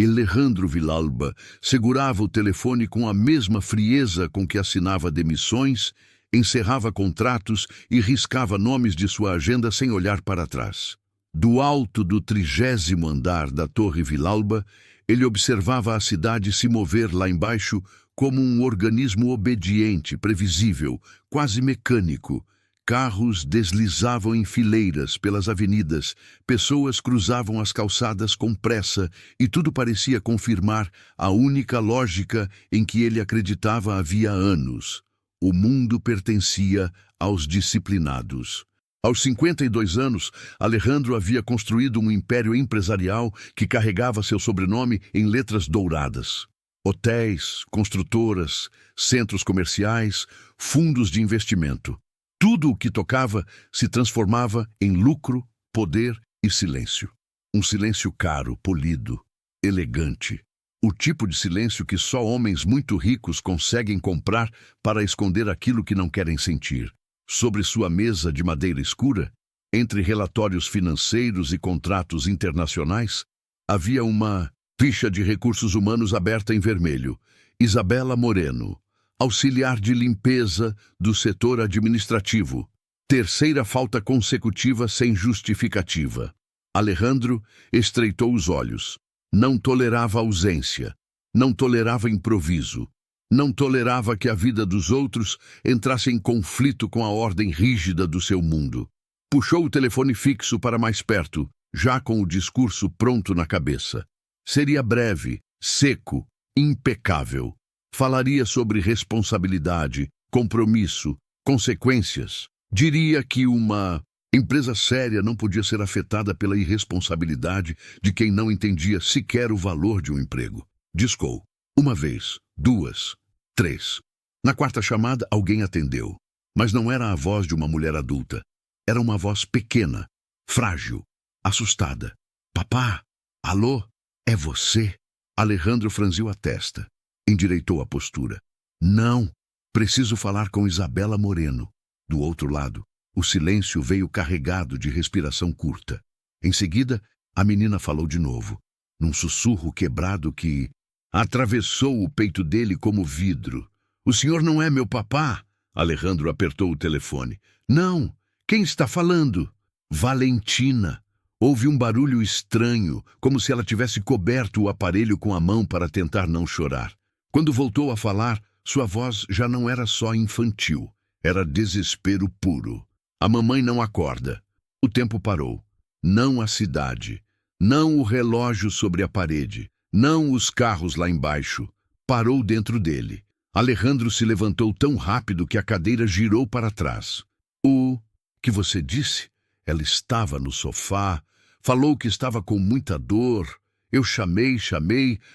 Alejandro Villalba segurava o telefone com a mesma frieza com que assinava demissões, encerrava contratos e riscava nomes de sua agenda sem olhar para trás. Do alto do 30º andar da Torre Villalba, ele observava a cidade se mover lá embaixo como um organismo obediente, previsível, quase mecânico. Carros deslizavam em fileiras pelas avenidas, pessoas cruzavam as calçadas com pressa e tudo parecia confirmar a única lógica em que ele acreditava havia anos. O mundo pertencia aos disciplinados. Aos 52 anos, Alejandro havia construído um império empresarial que carregava seu sobrenome em letras douradas. Hotéis, construtoras, centros comerciais, fundos de investimento. Tudo o que tocava se transformava em lucro, poder e silêncio. Um silêncio caro, polido, elegante. O tipo de silêncio que só homens muito ricos conseguem comprar para esconder aquilo que não querem sentir. Sobre sua mesa de madeira escura, entre relatórios financeiros e contratos internacionais, havia uma ficha de recursos humanos aberta em vermelho. Isabela Moreno, auxiliar de limpeza do setor administrativo. Terceira falta consecutiva sem justificativa. Alejandro estreitou os olhos. Não tolerava ausência. Não tolerava improviso. Não tolerava que a vida dos outros entrasse em conflito com a ordem rígida do seu mundo. Puxou o telefone fixo para mais perto, já com o discurso pronto na cabeça. Seria breve, seco, impecável. Falaria sobre responsabilidade, compromisso, consequências. Diria que uma empresa séria não podia ser afetada pela irresponsabilidade de quem não entendia sequer o valor de um emprego. Discou. Uma vez, duas, três. Na quarta chamada, alguém atendeu. Mas não era a voz de uma mulher adulta. Era uma voz pequena, frágil, assustada. Papá, alô, é você? Alejandro franziu a testa. Endireitou a postura. Não, preciso falar com Isabela Moreno. Do outro lado, o silêncio veio carregado de respiração curta. Em seguida, a menina falou de novo, num sussurro quebrado que atravessou o peito dele como vidro. O senhor não é meu papá? Alejandro apertou o telefone. Não, quem está falando? Valentina. Houve um barulho estranho, como se ela tivesse coberto o aparelho com a mão para tentar não chorar. Quando voltou a falar, sua voz já não era só infantil, era desespero puro. A mamãe não acorda. O tempo parou. Não a cidade. Não o relógio sobre a parede. Não os carros lá embaixo. Parou dentro dele. Alejandro se levantou tão rápido que a cadeira girou para trás. O que você disse? Ela estava no sofá. Falou que estava com muita dor. Eu chamei,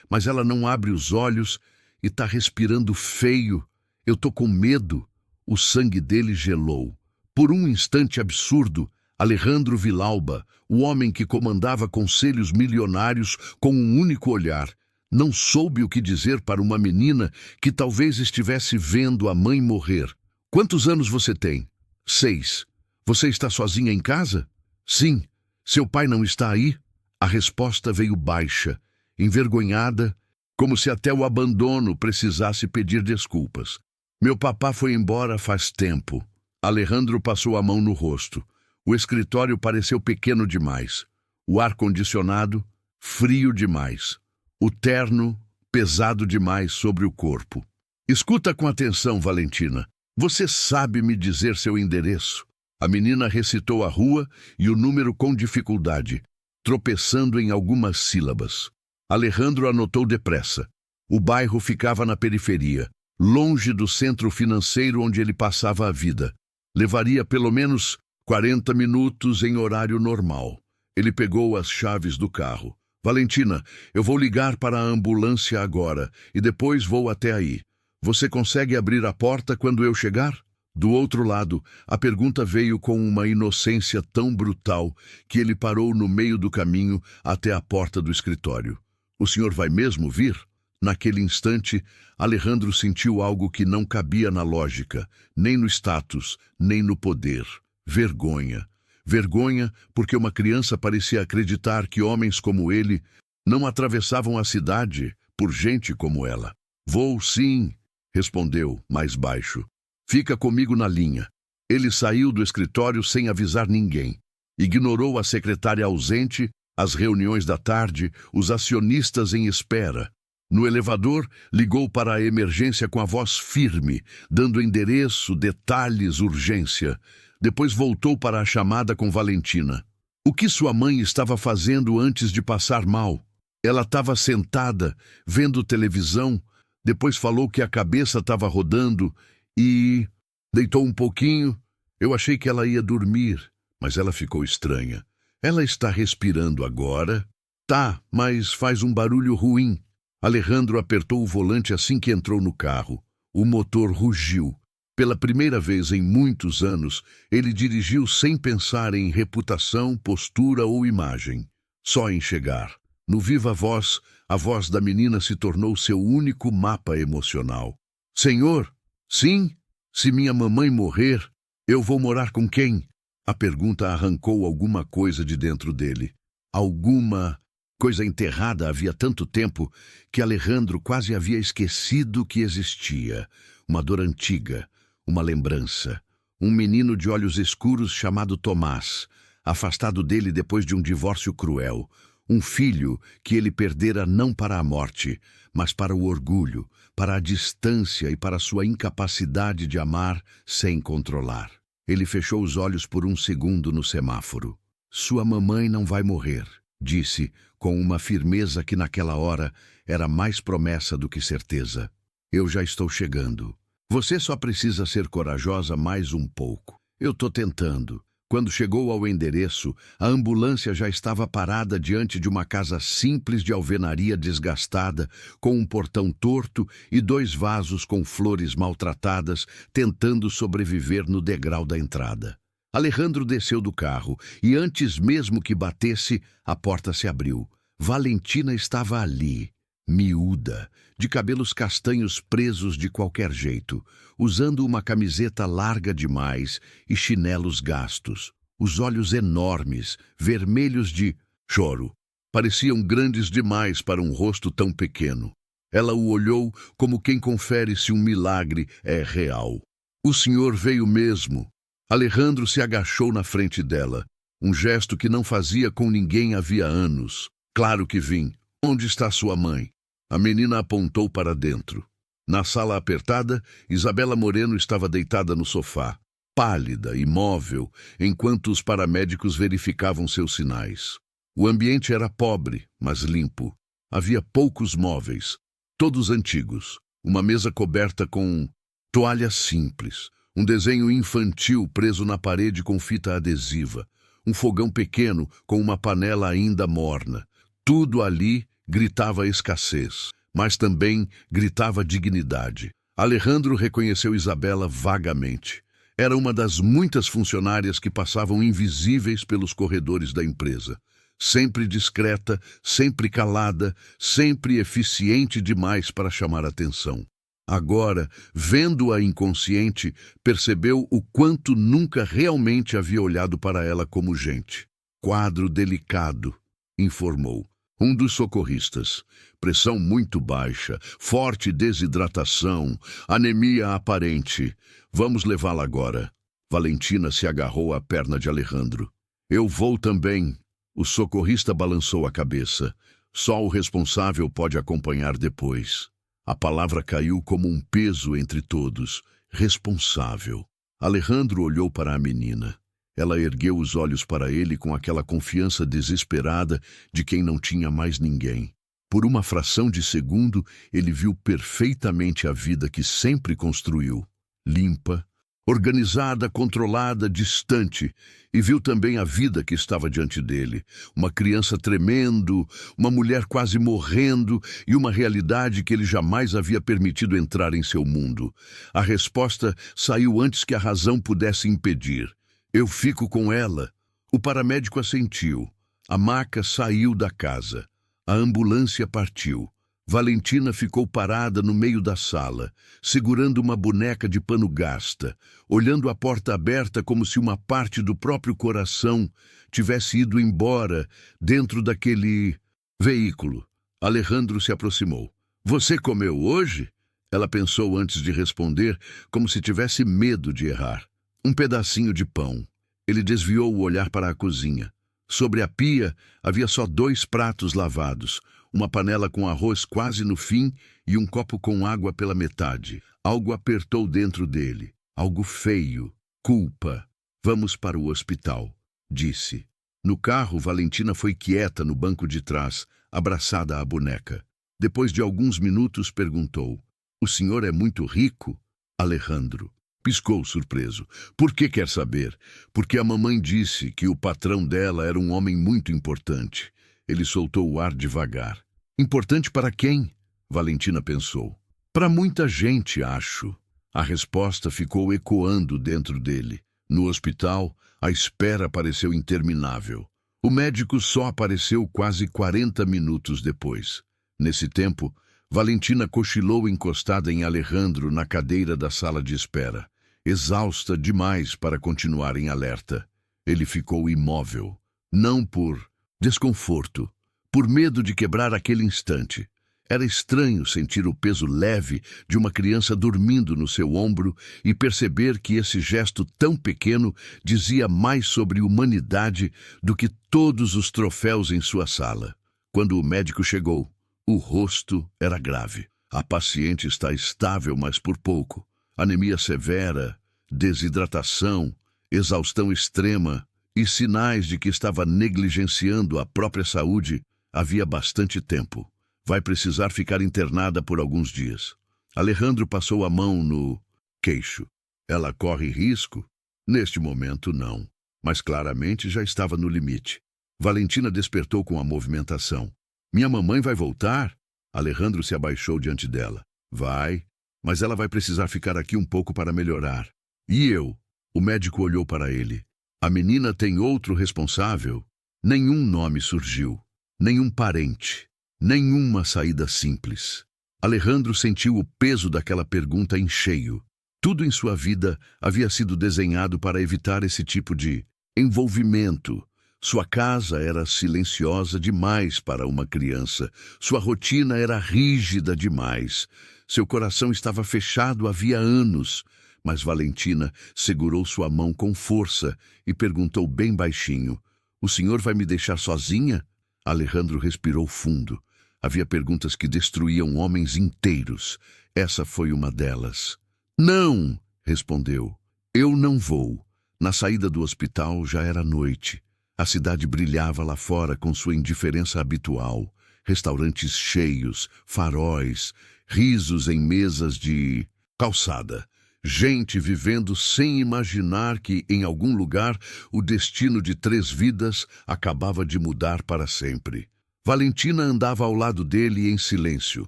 mas ela não abre os olhos. E tá respirando feio. Eu tô com medo. O sangue dele gelou. Por um instante absurdo, Alejandro Villalba, o homem que comandava conselhos milionários com um único olhar, não soube o que dizer para uma menina que talvez estivesse vendo a mãe morrer. Quantos anos você tem? 6. Você está sozinha em casa? Sim. Seu pai não está aí? A resposta veio baixa, envergonhada, como se até o abandono precisasse pedir desculpas. Meu papá foi embora faz tempo. Alejandro passou a mão no rosto. O escritório pareceu pequeno demais. O ar-condicionado, frio demais. O terno, pesado demais sobre o corpo. Escuta com atenção, Valentina. Você sabe me dizer seu endereço? A menina recitou a rua e o número com dificuldade, tropeçando em algumas sílabas. Alejandro anotou depressa. O bairro ficava na periferia, longe do centro financeiro onde ele passava a vida. Levaria pelo menos 40 minutos em horário normal. Ele pegou as chaves do carro. Valentina, eu vou ligar para a ambulância agora e depois vou até aí. Você consegue abrir a porta quando eu chegar? Do outro lado, a pergunta veio com uma inocência tão brutal que ele parou no meio do caminho até a porta do escritório. O senhor vai mesmo vir? Naquele instante, Alejandro sentiu algo que não cabia na lógica, nem no status, nem no poder. Vergonha. Vergonha porque uma criança parecia acreditar que homens como ele Não atravessavam a cidade por gente como ela. Vou sim, respondeu, mais baixo. Fica comigo na linha. Ele saiu do escritório sem avisar ninguém. Ignorou a secretária ausente, as reuniões da tarde, os acionistas em espera. No elevador, ligou para a emergência com a voz firme, dando endereço, detalhes, urgência. Depois voltou para a chamada com Valentina. O que sua mãe estava fazendo antes de passar mal? Ela estava sentada, vendo televisão, depois falou que a cabeça estava rodando e deitou um pouquinho. Eu achei que ela ia dormir, mas ela ficou estranha. Ela está respirando agora? Tá, mas faz um barulho ruim. Alejandro apertou o volante assim que entrou no carro. O motor rugiu. Pela primeira vez em muitos anos, ele dirigiu sem pensar em reputação, postura ou imagem. Só em chegar. No viva voz, a voz da menina se tornou seu único mapa emocional. Senhor? Sim? Se minha mamãe morrer, eu vou morar com quem? A pergunta arrancou alguma coisa de dentro dele. Alguma coisa enterrada havia tanto tempo que Alejandro quase havia esquecido que existia. Uma dor antiga, uma lembrança. Um menino de olhos escuros chamado Tomás, afastado dele depois de um divórcio cruel. Um filho que ele perdera não para a morte, mas para o orgulho, para a distância e para sua incapacidade de amar sem controlar. Ele fechou os olhos por um segundo no semáforo. Sua mamãe não vai morrer, disse, com uma firmeza que naquela hora era mais promessa do que certeza. Eu já estou chegando. Você só precisa ser corajosa mais um pouco. Eu tô tentando. Quando chegou ao endereço, a ambulância já estava parada diante de uma casa simples de alvenaria desgastada, com um portão torto e 2 vasos com flores maltratadas, tentando sobreviver no degrau da entrada. Alejandro desceu do carro e, antes mesmo que batesse, a porta se abriu. Valentina estava ali, miúda, de cabelos castanhos presos de qualquer jeito, usando uma camiseta larga demais e chinelos gastos. Os olhos enormes, vermelhos de choro, pareciam grandes demais para um rosto tão pequeno. Ela o olhou como quem confere se um milagre é real. O senhor veio mesmo. Alejandro se agachou na frente dela, um gesto que não fazia com ninguém havia anos. Claro que vim. Onde está sua mãe? A menina apontou para dentro. Na sala apertada, Isabela Moreno estava deitada no sofá, pálida, imóvel, enquanto os paramédicos verificavam seus sinais. O ambiente era pobre, mas limpo. Havia poucos móveis, todos antigos. Uma mesa coberta com toalha simples, um desenho infantil preso na parede com fita adesiva, um fogão pequeno com uma panela ainda morna. Tudo ali gritava escassez, mas também gritava dignidade. Alejandro reconheceu Isabela vagamente. Era uma das muitas funcionárias que passavam invisíveis pelos corredores da empresa. Sempre discreta, sempre calada, sempre eficiente demais para chamar atenção. Agora, vendo-a inconsciente, percebeu o quanto nunca realmente havia olhado para ela como gente. Quadro delicado, informou. Um dos socorristas. Pressão muito baixa, forte desidratação, anemia aparente. Vamos levá-la agora. Valentina se agarrou à perna de Alejandro. Eu vou também. O socorrista balançou a cabeça. Só o responsável pode acompanhar depois. A palavra caiu como um peso entre todos. Responsável. Alejandro olhou para a menina. Ela ergueu os olhos para ele com aquela confiança desesperada de quem não tinha mais ninguém. Por uma fração de segundo, ele viu perfeitamente a vida que sempre construiu. Limpa, organizada, controlada, distante. E viu também a vida que estava diante dele. Uma criança tremendo, uma mulher quase morrendo e uma realidade que ele jamais havia permitido entrar em seu mundo. A resposta saiu antes que a razão pudesse impedir. Eu fico com ela. O paramédico assentiu. A maca saiu da casa. A ambulância partiu. Valentina ficou parada no meio da sala, segurando uma boneca de pano gasta, olhando a porta aberta como se uma parte do próprio coração tivesse ido embora dentro daquele Veículo. Alejandro se aproximou. Você comeu hoje? Ela pensou antes de responder, como se tivesse medo de errar. Um pedacinho de pão. Ele desviou o olhar para a cozinha. Sobre a pia havia só 2 pratos lavados, uma panela com arroz quase no fim e um copo com água pela metade. Algo apertou dentro dele. Algo feio. Culpa. Vamos para o hospital, disse. No carro, Valentina foi quieta no banco de trás, abraçada à boneca. Depois de alguns minutos, perguntou: O senhor é muito rico? Alejandro piscou surpreso. Por que quer saber? Porque a mamãe disse que o patrão dela era um homem muito importante. Ele soltou o ar devagar. Importante para quem? Valentina pensou. Para muita gente, acho. A resposta ficou ecoando dentro dele. No hospital, a espera pareceu interminável. O médico só apareceu quase 40 minutos depois. Nesse tempo, Valentina cochilou encostada em Alejandro na cadeira da sala de espera, exausta demais para continuar em alerta. Ele ficou imóvel, não por desconforto, por medo de quebrar aquele instante. Era estranho sentir o peso leve de uma criança dormindo no seu ombro e perceber que esse gesto tão pequeno dizia mais sobre humanidade do que todos os troféus em sua sala. Quando o médico chegou, o rosto era grave. A paciente está estável, mas por pouco. Anemia severa, desidratação, exaustão extrema e sinais de que estava negligenciando a própria saúde havia bastante tempo. Vai precisar ficar internada por alguns dias. Alejandro passou a mão no queixo. Ela corre risco? Neste momento, não. Mas claramente já estava no limite. Valentina despertou com a movimentação. Minha mamãe vai voltar? Alejandro se abaixou diante dela. Vai, mas ela vai precisar ficar aqui um pouco para melhorar. E eu? O médico olhou para ele. A menina tem outro responsável? Nenhum nome surgiu. Nenhum parente. Nenhuma saída simples. Alejandro sentiu o peso daquela pergunta em cheio. Tudo em sua vida havia sido desenhado para evitar esse tipo de envolvimento. Sua casa era silenciosa demais para uma criança. Sua rotina era rígida demais. Seu coração estava fechado havia anos. Mas Valentina segurou sua mão com força e perguntou bem baixinho: O senhor vai me deixar sozinha? Alejandro respirou fundo. Havia perguntas que destruíam homens inteiros. Essa foi uma delas. Não, respondeu. Eu não vou. Na saída do hospital já era noite. A cidade brilhava lá fora com sua indiferença habitual. Restaurantes cheios, faróis, risos em mesas de calçada. Gente vivendo sem imaginar que, em algum lugar, o destino de 3 vidas acabava de mudar para sempre. Valentina andava ao lado dele em silêncio,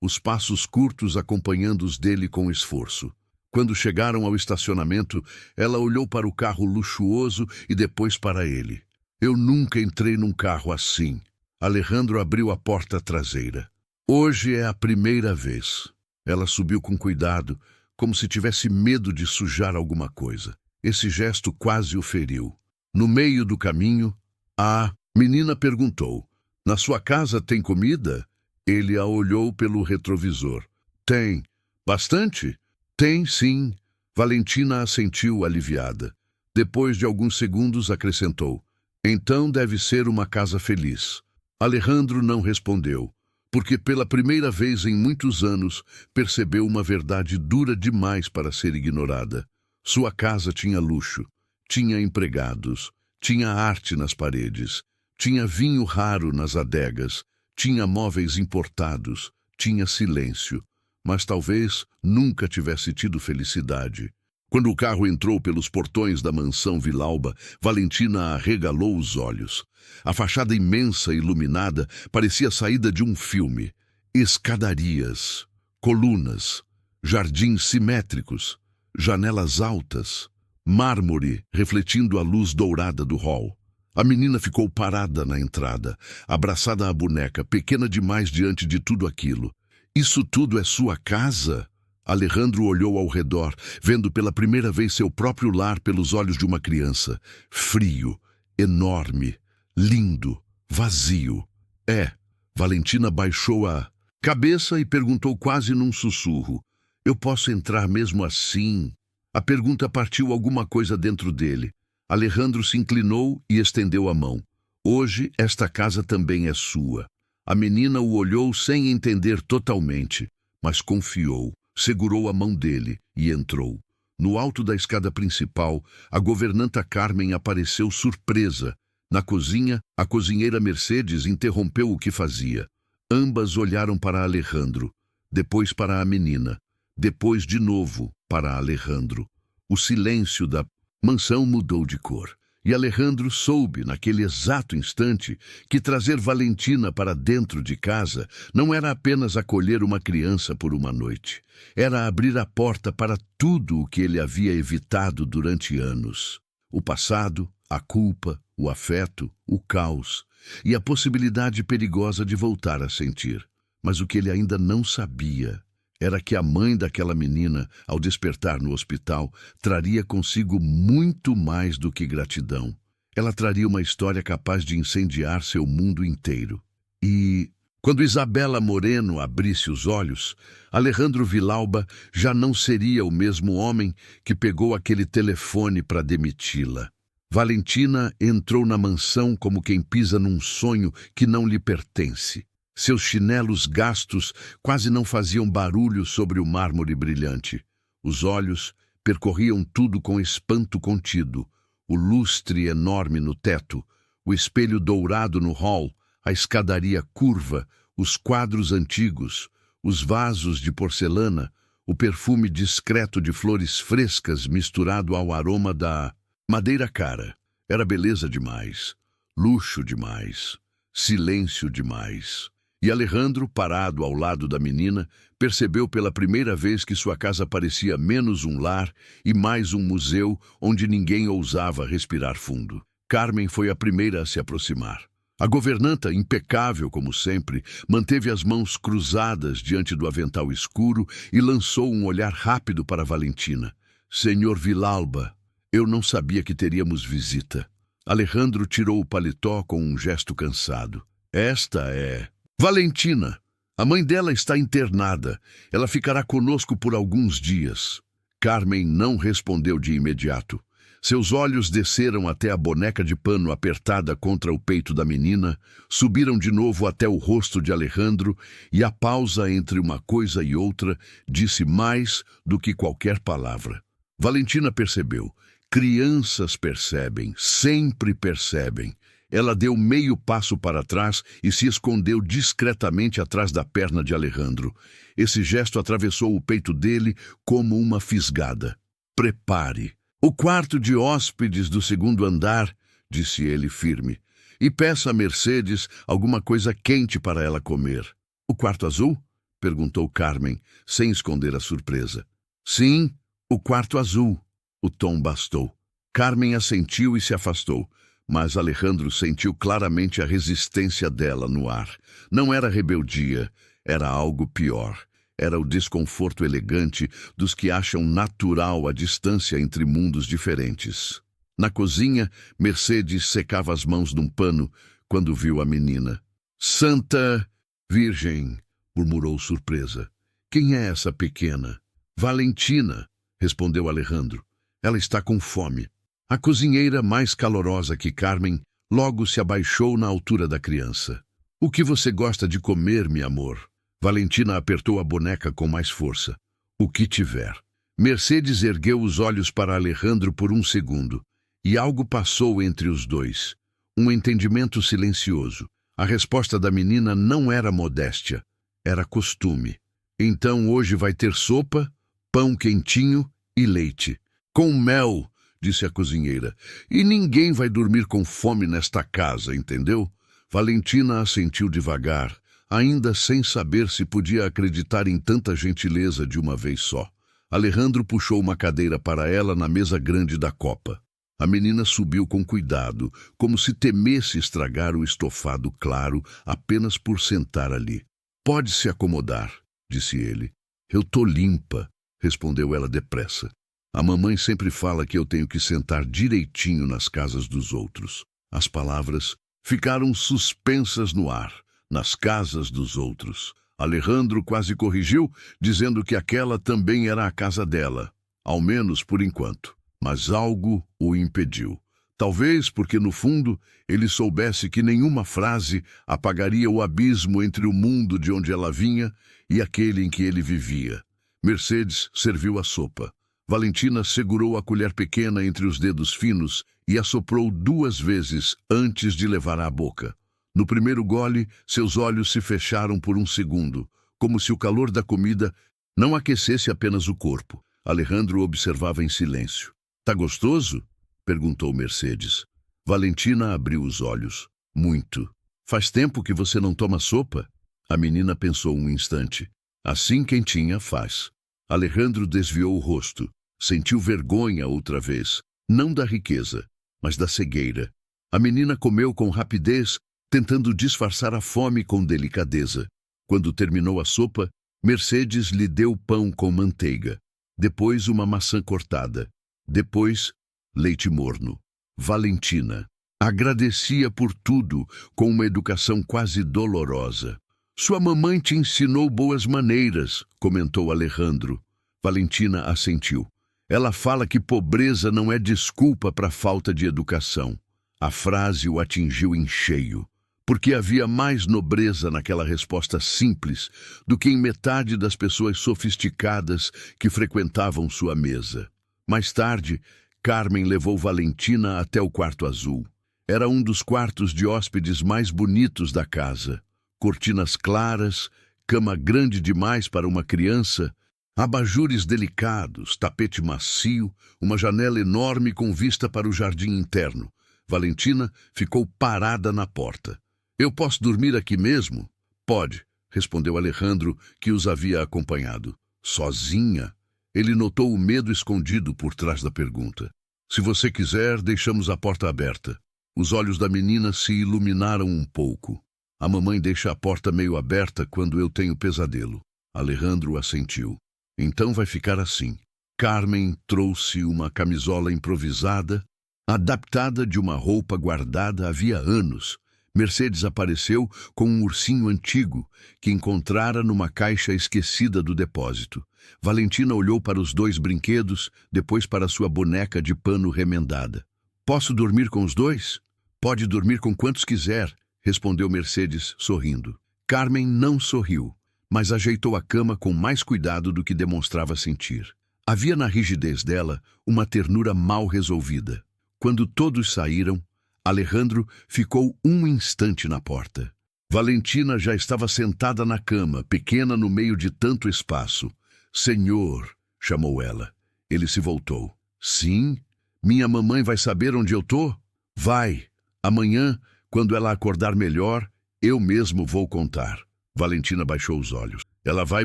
os passos curtos acompanhando os dele com esforço. Quando chegaram ao estacionamento, ela olhou para o carro luxuoso e depois para ele. Eu nunca entrei num carro assim. Alejandro abriu a porta traseira. Hoje é a primeira vez. Ela subiu com cuidado, como se tivesse medo de sujar alguma coisa. Esse gesto quase o feriu. No meio do caminho, a menina perguntou: Na sua casa tem comida? Ele a olhou pelo retrovisor. Tem. Bastante? Tem, sim. Valentina assentiu aliviada. Depois de alguns segundos acrescentou: Então deve ser uma casa feliz. Alejandro não respondeu, porque pela primeira vez em muitos anos percebeu uma verdade dura demais para ser ignorada. Sua casa tinha luxo, tinha empregados, tinha arte nas paredes, tinha vinho raro nas adegas, tinha móveis importados, tinha silêncio, mas talvez nunca tivesse tido felicidade. Quando o carro entrou pelos portões da mansão Vilauba, Valentina arregalou os olhos. A fachada imensa e iluminada parecia saída de um filme. Escadarias, colunas, jardins simétricos, janelas altas, mármore refletindo a luz dourada do hall. A menina ficou parada na entrada, abraçada à boneca, pequena demais diante de tudo aquilo. Isso tudo é sua casa? Alejandro olhou ao redor, vendo pela primeira vez seu próprio lar pelos olhos de uma criança. Frio, enorme, lindo, vazio. É, Valentina baixou a cabeça e perguntou quase num sussurro: Eu posso entrar mesmo assim? A pergunta partiu alguma coisa dentro dele. Alejandro se inclinou e estendeu a mão. Hoje esta casa também é sua. A menina o olhou sem entender totalmente, mas confiou, segurou a mão dele e entrou. No alto da escada principal, a governanta Carmen apareceu surpresa. Na cozinha, a cozinheira Mercedes interrompeu o que fazia. Ambas olharam para Alejandro, depois para a menina, depois de novo para Alejandro. O silêncio da mansão mudou de cor. E Alejandro soube, naquele exato instante, que trazer Valentina para dentro de casa não era apenas acolher uma criança por uma noite. Era abrir a porta para tudo o que ele havia evitado durante anos. O passado, a culpa, o afeto, o caos e a possibilidade perigosa de voltar a sentir. Mas o que ele ainda não sabia era que a mãe daquela menina, ao despertar no hospital, traria consigo muito mais do que gratidão. Ela traria uma história capaz de incendiar seu mundo inteiro. E, quando Isabela Moreno abrisse os olhos, Alejandro Villalba já não seria o mesmo homem que pegou aquele telefone para demiti-la. Valentina entrou na mansão como quem pisa num sonho que não lhe pertence. Seus chinelos gastos quase não faziam barulho sobre o mármore brilhante. Os olhos percorriam tudo com espanto contido. O lustre enorme no teto, o espelho dourado no hall, a escadaria curva, os quadros antigos, os vasos de porcelana, o perfume discreto de flores frescas misturado ao aroma da madeira cara. Era beleza demais, luxo demais, silêncio demais. E Alejandro, parado ao lado da menina, percebeu pela primeira vez que sua casa parecia menos um lar e mais um museu onde ninguém ousava respirar fundo. Carmen foi a primeira a se aproximar. A governanta, impecável como sempre, manteve as mãos cruzadas diante do avental escuro e lançou um olhar rápido para Valentina. Senhor Villalba, eu não sabia que teríamos visita. Alejandro tirou o paletó com um gesto cansado. Esta é Valentina. A mãe dela está internada. Ela ficará conosco por alguns dias. Carmen não respondeu de imediato. Seus olhos desceram até a boneca de pano apertada contra o peito da menina, subiram de novo até o rosto de Alejandro e a pausa entre uma coisa e outra disse mais do que qualquer palavra. Valentina percebeu. Crianças percebem, sempre percebem. Ela deu meio passo para trás e se escondeu discretamente atrás da perna de Alejandro. Esse gesto atravessou o peito dele como uma fisgada. Prepare. O quarto de hóspedes do segundo andar, disse ele firme. E peça a Mercedes alguma coisa quente para ela comer. O quarto azul? Perguntou Carmen, sem esconder a surpresa. Sim, o quarto azul. O tom bastou. Carmen assentiu e se afastou. Mas Alejandro sentiu claramente a resistência dela no ar. Não era rebeldia, era algo pior. Era o desconforto elegante dos que acham natural a distância entre mundos diferentes. Na cozinha, Mercedes secava as mãos num pano quando viu a menina. Santa Virgem, murmurou surpresa. Quem é essa pequena? Valentina, respondeu Alejandro. Ela está com fome. A cozinheira, mais calorosa que Carmen, logo se abaixou na altura da criança. O que você gosta de comer, meu amor? Valentina apertou a boneca com mais força. O que tiver. Mercedes ergueu os olhos para Alejandro por um segundo, e algo passou entre os dois. Um entendimento silencioso. A resposta da menina não era modéstia, era costume. Então hoje vai ter sopa, pão quentinho e leite. Com mel, disse a cozinheira. E ninguém vai dormir com fome nesta casa, entendeu? Valentina assentiu devagar, ainda sem saber se podia acreditar em tanta gentileza de uma vez só. Alejandro puxou uma cadeira para ela na mesa grande da copa. A menina subiu com cuidado, como se temesse estragar o estofado claro apenas por sentar ali. Pode se acomodar, disse ele. Eu tô limpa, respondeu ela depressa. A mamãe sempre fala que eu tenho que sentar direitinho nas casas dos outros. As palavras ficaram suspensas no ar. nas casas dos outros. Alejandro quase corrigiu, dizendo que aquela também era a casa dela, ao menos por enquanto. Mas algo o impediu. Talvez porque, no fundo, ele soubesse que nenhuma frase apagaria o abismo entre o mundo de onde ela vinha e aquele em que ele vivia. Mercedes serviu a sopa. Valentina segurou a colher pequena entre os dedos finos e assoprou 2 vezes antes de levar à boca. No primeiro gole, seus olhos se fecharam por um segundo, como se o calor da comida não aquecesse apenas o corpo. Alejandro observava em silêncio. "Tá gostoso?" perguntou Mercedes. Valentina abriu os olhos. "Muito. Faz tempo que você não toma sopa?" A menina pensou um instante. "Assim quentinha faz." Alejandro desviou o rosto. Sentiu vergonha outra vez, não da riqueza, mas da cegueira. A menina comeu com rapidez, tentando disfarçar a fome com delicadeza. Quando terminou a sopa, Mercedes lhe deu pão com manteiga. Depois uma maçã cortada. Depois leite morno. Valentina agradecia por tudo com uma educação quase dolorosa. "Sua mamãe te ensinou boas maneiras", comentou Alejandro. Valentina assentiu. "Ela fala que pobreza não é desculpa para a falta de educação." A frase o atingiu em cheio, porque havia mais nobreza naquela resposta simples do que em metade das pessoas sofisticadas que frequentavam sua mesa. Mais tarde, Carmen levou Valentina até o quarto azul. Era um dos quartos de hóspedes mais bonitos da casa. Cortinas claras, cama grande demais para uma criança, abajures delicados, tapete macio, uma janela enorme com vista para o jardim interno. Valentina ficou parada na porta. "Eu posso dormir aqui mesmo?" "Pode", respondeu Alejandro, que os havia acompanhado. "Sozinha?" Ele notou o medo escondido por trás da pergunta. "Se você quiser, deixamos a porta aberta." Os olhos da menina se iluminaram um pouco. "A mamãe deixa a porta meio aberta quando eu tenho pesadelo." Alejandro assentiu. "Então vai ficar assim." Carmen trouxe uma camisola improvisada, adaptada de uma roupa guardada havia anos. Mercedes apareceu com um ursinho antigo que encontrara numa caixa esquecida do depósito. Valentina olhou para os 2 brinquedos, depois para sua boneca de pano remendada. "Posso dormir com os 2? "Pode dormir com quantos quiser", respondeu Mercedes, sorrindo. Carmen não sorriu, mas ajeitou a cama com mais cuidado do que demonstrava sentir. Havia na rigidez dela uma ternura mal resolvida. Quando todos saíram, Alejandro ficou um instante na porta. Valentina já estava sentada na cama, pequena no meio de tanto espaço. "Senhor", chamou ela. Ele se voltou. "Sim? Minha mamãe vai saber onde eu tô?" "Vai. Amanhã, quando ela acordar melhor, eu mesmo vou contar." Valentina baixou os olhos. "Ela vai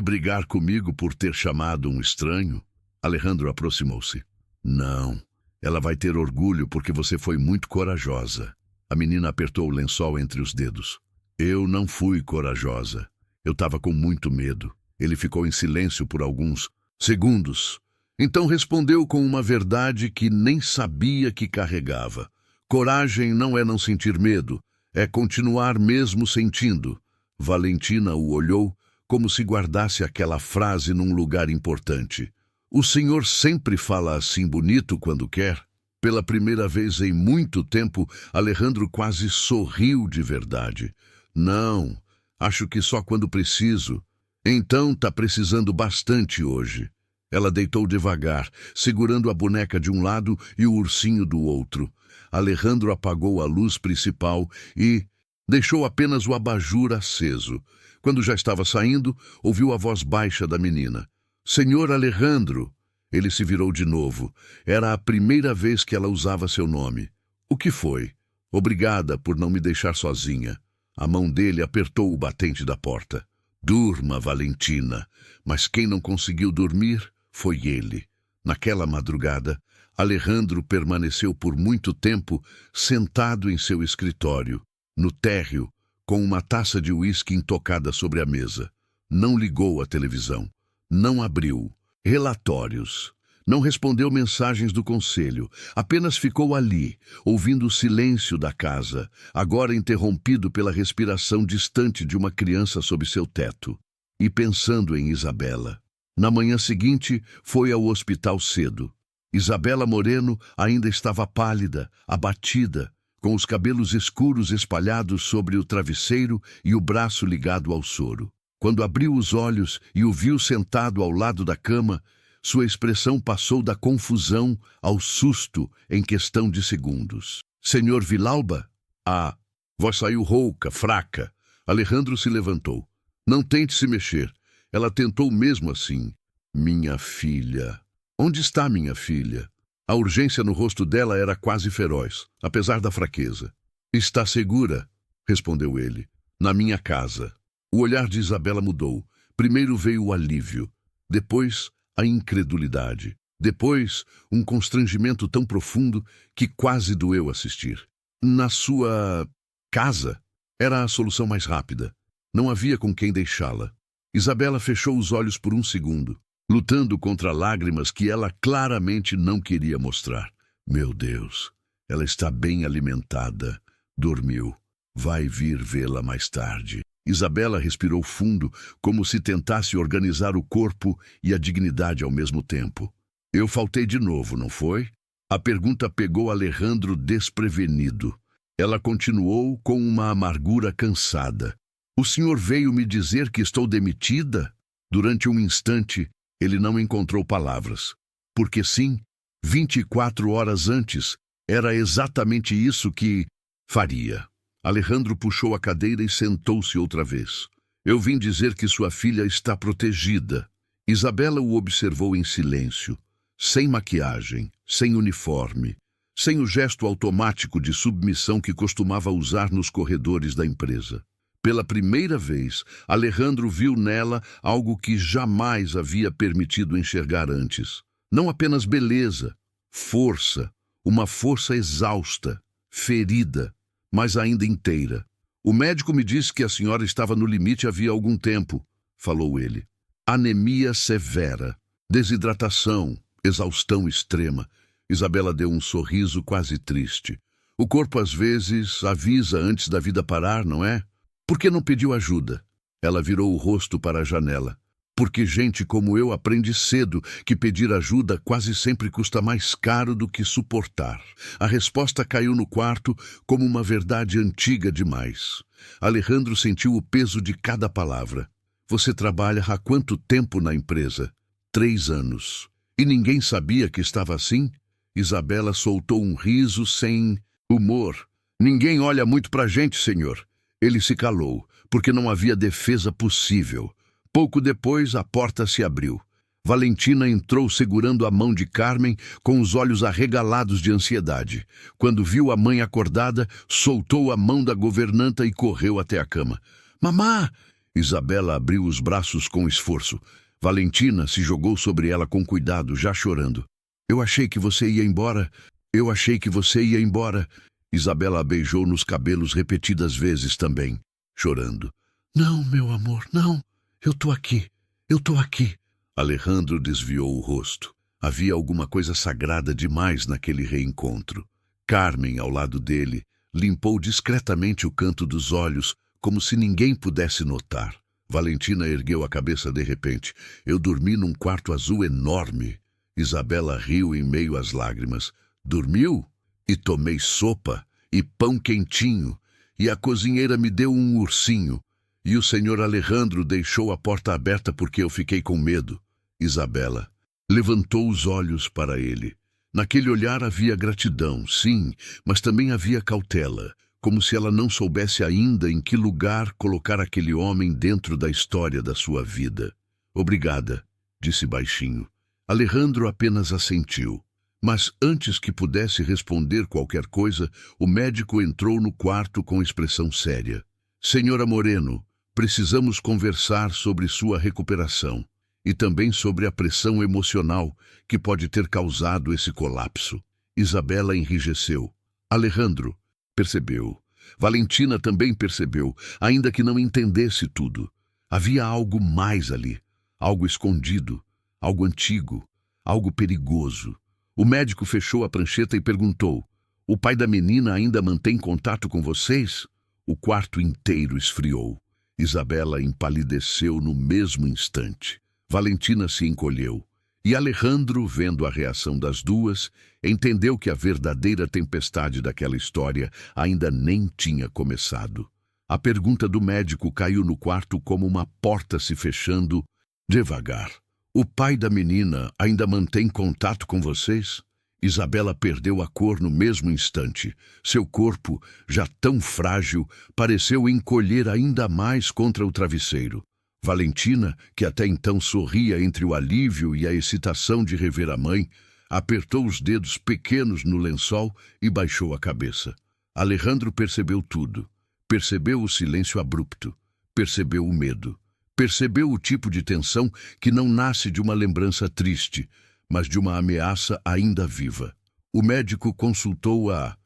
brigar comigo por ter chamado um estranho?" Alejandro aproximou-se. "Não. Ela vai ter orgulho porque você foi muito corajosa." A menina apertou o lençol entre os dedos. "Eu não fui corajosa. Eu estava com muito medo." Ele ficou em silêncio por alguns segundos. Então respondeu com uma verdade que nem sabia que carregava. "Coragem não é não sentir medo, é continuar mesmo sentindo." Valentina o olhou como se guardasse aquela frase num lugar importante. "O senhor sempre fala assim bonito quando quer?" Pela primeira vez em muito tempo, Alejandro quase sorriu de verdade. "Não, acho que só quando preciso." "Então tá precisando bastante hoje." Ela deitou devagar, segurando a boneca de um lado e o ursinho do outro. Alejandro apagou a luz principal e deixou apenas o abajur aceso. Quando já estava saindo, ouviu a voz baixa da menina. "Senhor Alejandro." Ele se virou de novo. Era a primeira vez que ela usava seu nome. "O que foi?" "Obrigada por não me deixar sozinha." A mão dele apertou o batente da porta. "Durma, Valentina." Mas quem não conseguiu dormir foi ele. Naquela madrugada, Alejandro permaneceu por muito tempo sentado em seu escritório, no térreo, com uma taça de uísque intocada sobre a mesa. Não ligou a televisão. Não abriu. Relatórios. Não respondeu mensagens do conselho, apenas ficou ali, ouvindo o silêncio da casa, agora interrompido pela respiração distante de uma criança sob seu teto, e pensando em Isabela. Na manhã seguinte, foi ao hospital cedo. Isabela Moreno ainda estava pálida, abatida, com os cabelos escuros espalhados sobre o travesseiro e o braço ligado ao soro. Quando abriu os olhos e o viu sentado ao lado da cama, sua expressão passou da confusão ao susto em questão de segundos. Senhor Villalba? A voz saiu rouca, fraca. Alejandro se levantou. Não tente se mexer. Ela tentou mesmo assim. Minha filha. Onde está minha filha? A urgência no rosto dela era quase feroz, apesar da fraqueza. Está segura? Respondeu ele. Na minha casa. O olhar de Isabela mudou. Primeiro veio o alívio. Depois, a incredulidade. Depois, um constrangimento tão profundo que quase doeu assistir. Na sua casa? Era a solução mais rápida. Não havia com quem deixá-la. Isabela fechou os olhos por um segundo, lutando contra lágrimas que ela claramente não queria mostrar. Meu Deus, ela está bem alimentada. Dormiu. Vai vir vê-la mais tarde. Isabela respirou fundo, como se tentasse organizar o corpo e a dignidade ao mesmo tempo. Eu faltei de novo, não foi? A pergunta pegou Alejandro desprevenido. Ela continuou com uma amargura cansada. O senhor veio me dizer que estou demitida? Durante um instante, ele não encontrou palavras. Porque sim, 24 horas antes, era exatamente isso que faria. Alejandro puxou a cadeira e sentou-se outra vez. Eu vim dizer que sua filha está protegida. Isabela o observou em silêncio, sem maquiagem, sem uniforme, sem o gesto automático de submissão que costumava usar nos corredores da empresa. Pela primeira vez, Alejandro viu nela algo que jamais havia permitido enxergar antes. Não apenas beleza, força, uma força exausta, ferida, mas ainda inteira. O médico me disse que a senhora estava no limite havia algum tempo, falou ele. Anemia severa, desidratação, exaustão extrema. Isabela deu um sorriso quase triste. O corpo às vezes avisa antes da vida parar, não é? Por que não pediu ajuda? Ela virou o rosto para a janela. Porque gente como eu aprende cedo que pedir ajuda quase sempre custa mais caro do que suportar. A resposta caiu no quarto como uma verdade antiga demais. Alejandro sentiu o peso de cada palavra. Você trabalha há quanto tempo na empresa? 3 anos. E ninguém sabia que estava assim? Isabela soltou um riso sem humor. Ninguém olha muito pra gente, senhor. Ele se calou, porque não havia defesa possível. Pouco depois, a porta se abriu. Valentina entrou segurando a mão de Carmen com os olhos arregalados de ansiedade. Quando viu a mãe acordada, soltou a mão da governanta e correu até a cama. Mamá! Isabela abriu os braços com esforço. Valentina se jogou sobre ela com cuidado, já chorando. Eu achei que você ia embora. Eu achei que você ia embora. Isabela a beijou nos cabelos repetidas vezes também, chorando. Não, meu amor, não. Eu tô aqui. Eu tô aqui. Alejandro desviou o rosto. Havia alguma coisa sagrada demais naquele reencontro. Carmen, ao lado dele, limpou discretamente o canto dos olhos, como se ninguém pudesse notar. Valentina ergueu a cabeça de repente. Eu dormi num quarto azul enorme. Isabela riu em meio às lágrimas. Dormiu? E tomei sopa e pão quentinho. E a cozinheira me deu um ursinho. E o senhor Alejandro deixou a porta aberta porque eu fiquei com medo. Isabela levantou os olhos para ele. Naquele olhar havia gratidão, sim, mas também havia cautela, como se ela não soubesse ainda em que lugar colocar aquele homem dentro da história da sua vida. Obrigada, disse baixinho. Alejandro apenas assentiu. Mas antes que pudesse responder qualquer coisa, o médico entrou no quarto com expressão séria. Senhora Moreno, precisamos conversar sobre sua recuperação e também sobre a pressão emocional que pode ter causado esse colapso. Isabela enrijeceu. Alejandro percebeu. Valentina também percebeu, ainda que não entendesse tudo. Havia algo mais ali, algo escondido, algo antigo, algo perigoso. O médico fechou a prancheta e perguntou: "O pai da menina ainda mantém contato com vocês?" O quarto inteiro esfriou. Isabela empalideceu no mesmo instante. Valentina se encolheu. E Alejandro, vendo a reação das duas, entendeu que a verdadeira tempestade daquela história ainda nem tinha começado. A pergunta do médico caiu no quarto como uma porta se fechando devagar. "O pai da menina ainda mantém contato com vocês?" Isabela perdeu a cor no mesmo instante. Seu corpo, já tão frágil, pareceu encolher ainda mais contra o travesseiro. Valentina, que até então sorria entre o alívio e a excitação de rever a mãe, apertou os dedos pequenos no lençol e baixou a cabeça. Alejandro percebeu tudo. Percebeu o silêncio abrupto. Percebeu o medo. Percebeu o tipo de tensão que não nasce de uma lembrança triste, mas de uma ameaça ainda viva. O médico consultou a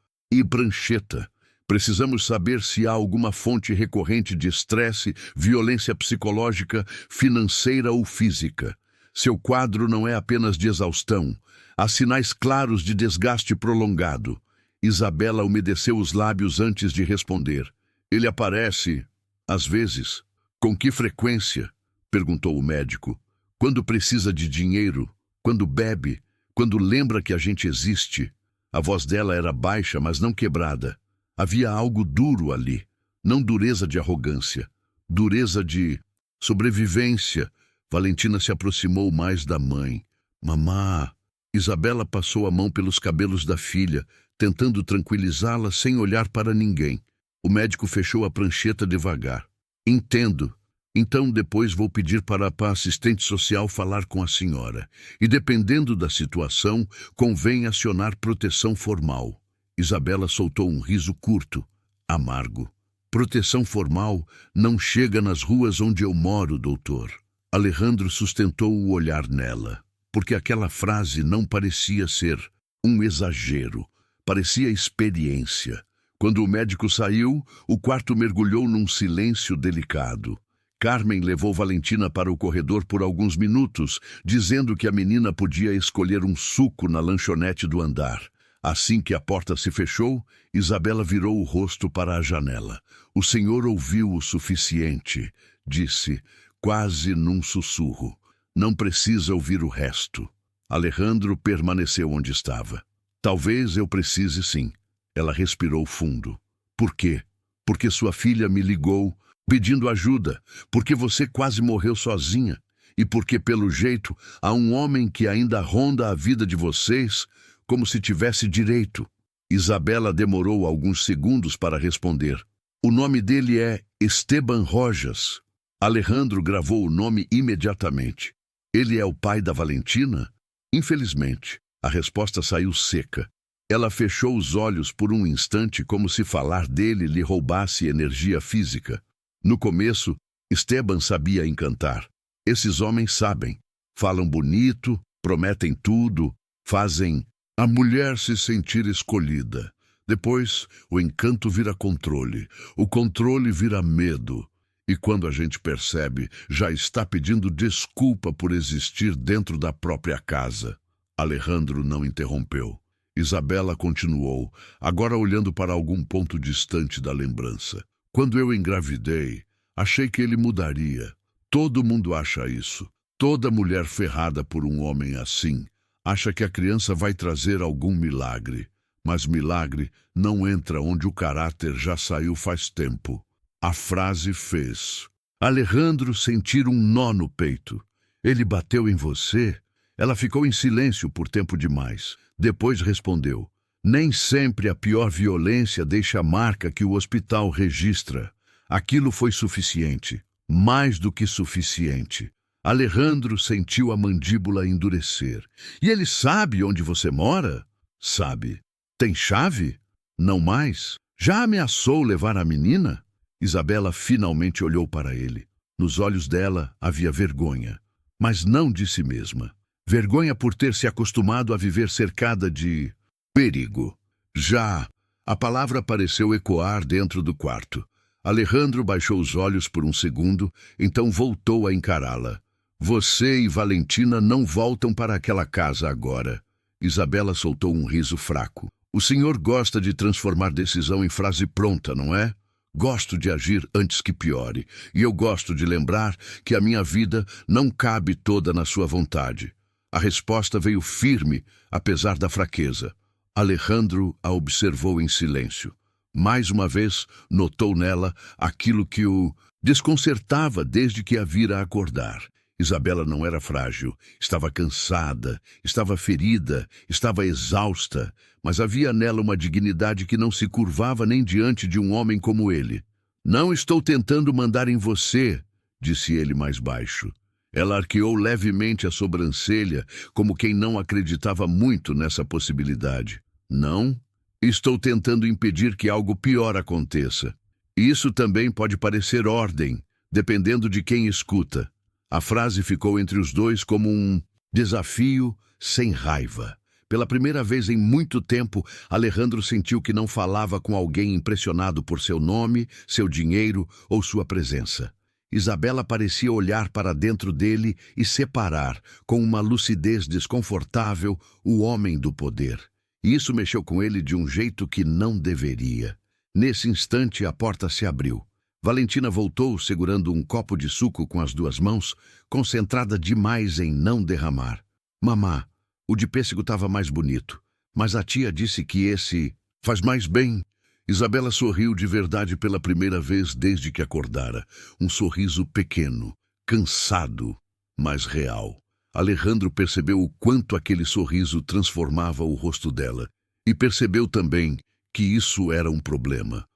prancheta. "Precisamos saber se há alguma fonte recorrente de estresse, violência psicológica, financeira ou física. Seu quadro não é apenas de exaustão. Há sinais claros de desgaste prolongado." Isabela umedeceu os lábios antes de responder. "Ele aparece, às vezes." "Com que frequência?" perguntou o médico. "Quando precisa de dinheiro? Quando bebe? Quando lembra que a gente existe?" A voz dela era baixa, mas não quebrada. Havia algo duro ali. Não dureza de arrogância. Dureza de sobrevivência. Valentina se aproximou mais da mãe. "Mamá." Isabela passou a mão pelos cabelos da filha, tentando tranquilizá-la sem olhar para ninguém. O médico fechou a prancheta devagar. "Entendo. Então depois vou pedir para a assistente social falar com a senhora. E dependendo da situação, convém acionar proteção formal." Isabela soltou um riso curto, amargo. "Proteção formal não chega nas ruas onde eu moro, doutor." Alejandro sustentou o olhar nela, porque aquela frase não parecia ser um exagero, parecia experiência. Quando o médico saiu, o quarto mergulhou num silêncio delicado. Carmen levou Valentina para o corredor por alguns minutos, dizendo que a menina podia escolher um suco na lanchonete do andar. Assim que a porta se fechou, Isabela virou o rosto para a janela. "O senhor ouviu o suficiente", disse, quase num sussurro. "Não precisa ouvir o resto." Alejandro permaneceu onde estava. "Talvez eu precise sim." Ela respirou fundo. "Por quê?" "Porque sua filha me ligou pedindo ajuda, porque você quase morreu sozinha, e porque, pelo jeito, há um homem que ainda ronda a vida de vocês como se tivesse direito." Isabela demorou alguns segundos para responder. "O nome dele é Esteban Rojas." Alejandro gravou o nome imediatamente. "Ele é o pai da Valentina?" Infelizmente, a resposta saiu seca. Ela fechou os olhos por um instante como se falar dele lhe roubasse energia física. No começo, Esteban sabia encantar. Esses homens sabem. Falam bonito, prometem tudo, fazem a mulher se sentir escolhida. Depois, o encanto vira controle. O controle vira medo. E quando a gente percebe, já está pedindo desculpa por existir dentro da própria casa. Alejandro não interrompeu. Isabela continuou, agora olhando para algum ponto distante da lembrança. "Quando eu engravidei, achei que ele mudaria. Todo mundo acha isso. Toda mulher ferrada por um homem assim acha que a criança vai trazer algum milagre. Mas milagre não entra onde o caráter já saiu faz tempo." A frase fez Alejandro sentir um nó no peito. "Ele bateu em você?" Ela ficou em silêncio por tempo demais. Depois respondeu: "Nem sempre a pior violência deixa a marca que o hospital registra. Aquilo foi suficiente. Mais do que suficiente." Alejandro sentiu a mandíbula endurecer. "E ele sabe onde você mora?" "Sabe." "Tem chave?" "Não mais." "Já ameaçou levar a menina?" Isabela finalmente olhou para ele. Nos olhos dela havia vergonha, mas não de si mesma. Vergonha por ter se acostumado a viver cercada de perigo. "Já." A palavra pareceu ecoar dentro do quarto. Alejandro baixou os olhos por um segundo, então voltou a encará-la. Você e Valentina não voltam para aquela casa agora. Isabela soltou um riso fraco. O senhor gosta de transformar decisão em frase pronta, não é? Gosto de agir antes que piore. E eu gosto de lembrar que a minha vida não cabe toda na sua vontade. A resposta veio firme, apesar da fraqueza. Alejandro a observou em silêncio. Mais uma vez, notou nela aquilo que o desconcertava desde que a vira acordar. Isabela não era frágil, estava cansada, estava ferida, estava exausta, mas havia nela uma dignidade que não se curvava nem diante de um homem como ele. Não estou tentando mandar em você, disse ele mais baixo. Ela arqueou levemente a sobrancelha, como quem não acreditava muito nessa possibilidade. Não, estou tentando impedir que algo pior aconteça. Isso também pode parecer ordem, dependendo de quem escuta. A frase ficou entre os dois como um desafio sem raiva. Pela primeira vez em muito tempo, Alejandro sentiu que não falava com alguém impressionado por seu nome, seu dinheiro ou sua presença. Isabela parecia olhar para dentro dele e separar, com uma lucidez desconfortável, o homem do poder. E isso mexeu com ele de um jeito que não deveria. Nesse instante, a porta se abriu. Valentina voltou segurando um copo de suco com as duas mãos, concentrada demais em não derramar. Mamá, o de pêssego estava mais bonito, mas a tia disse que esse faz mais bem. Isabela sorriu de verdade pela primeira vez desde que acordara. Um sorriso pequeno, cansado, mas real. Alejandro percebeu o quanto aquele sorriso transformava o rosto dela. E percebeu também que isso era um problema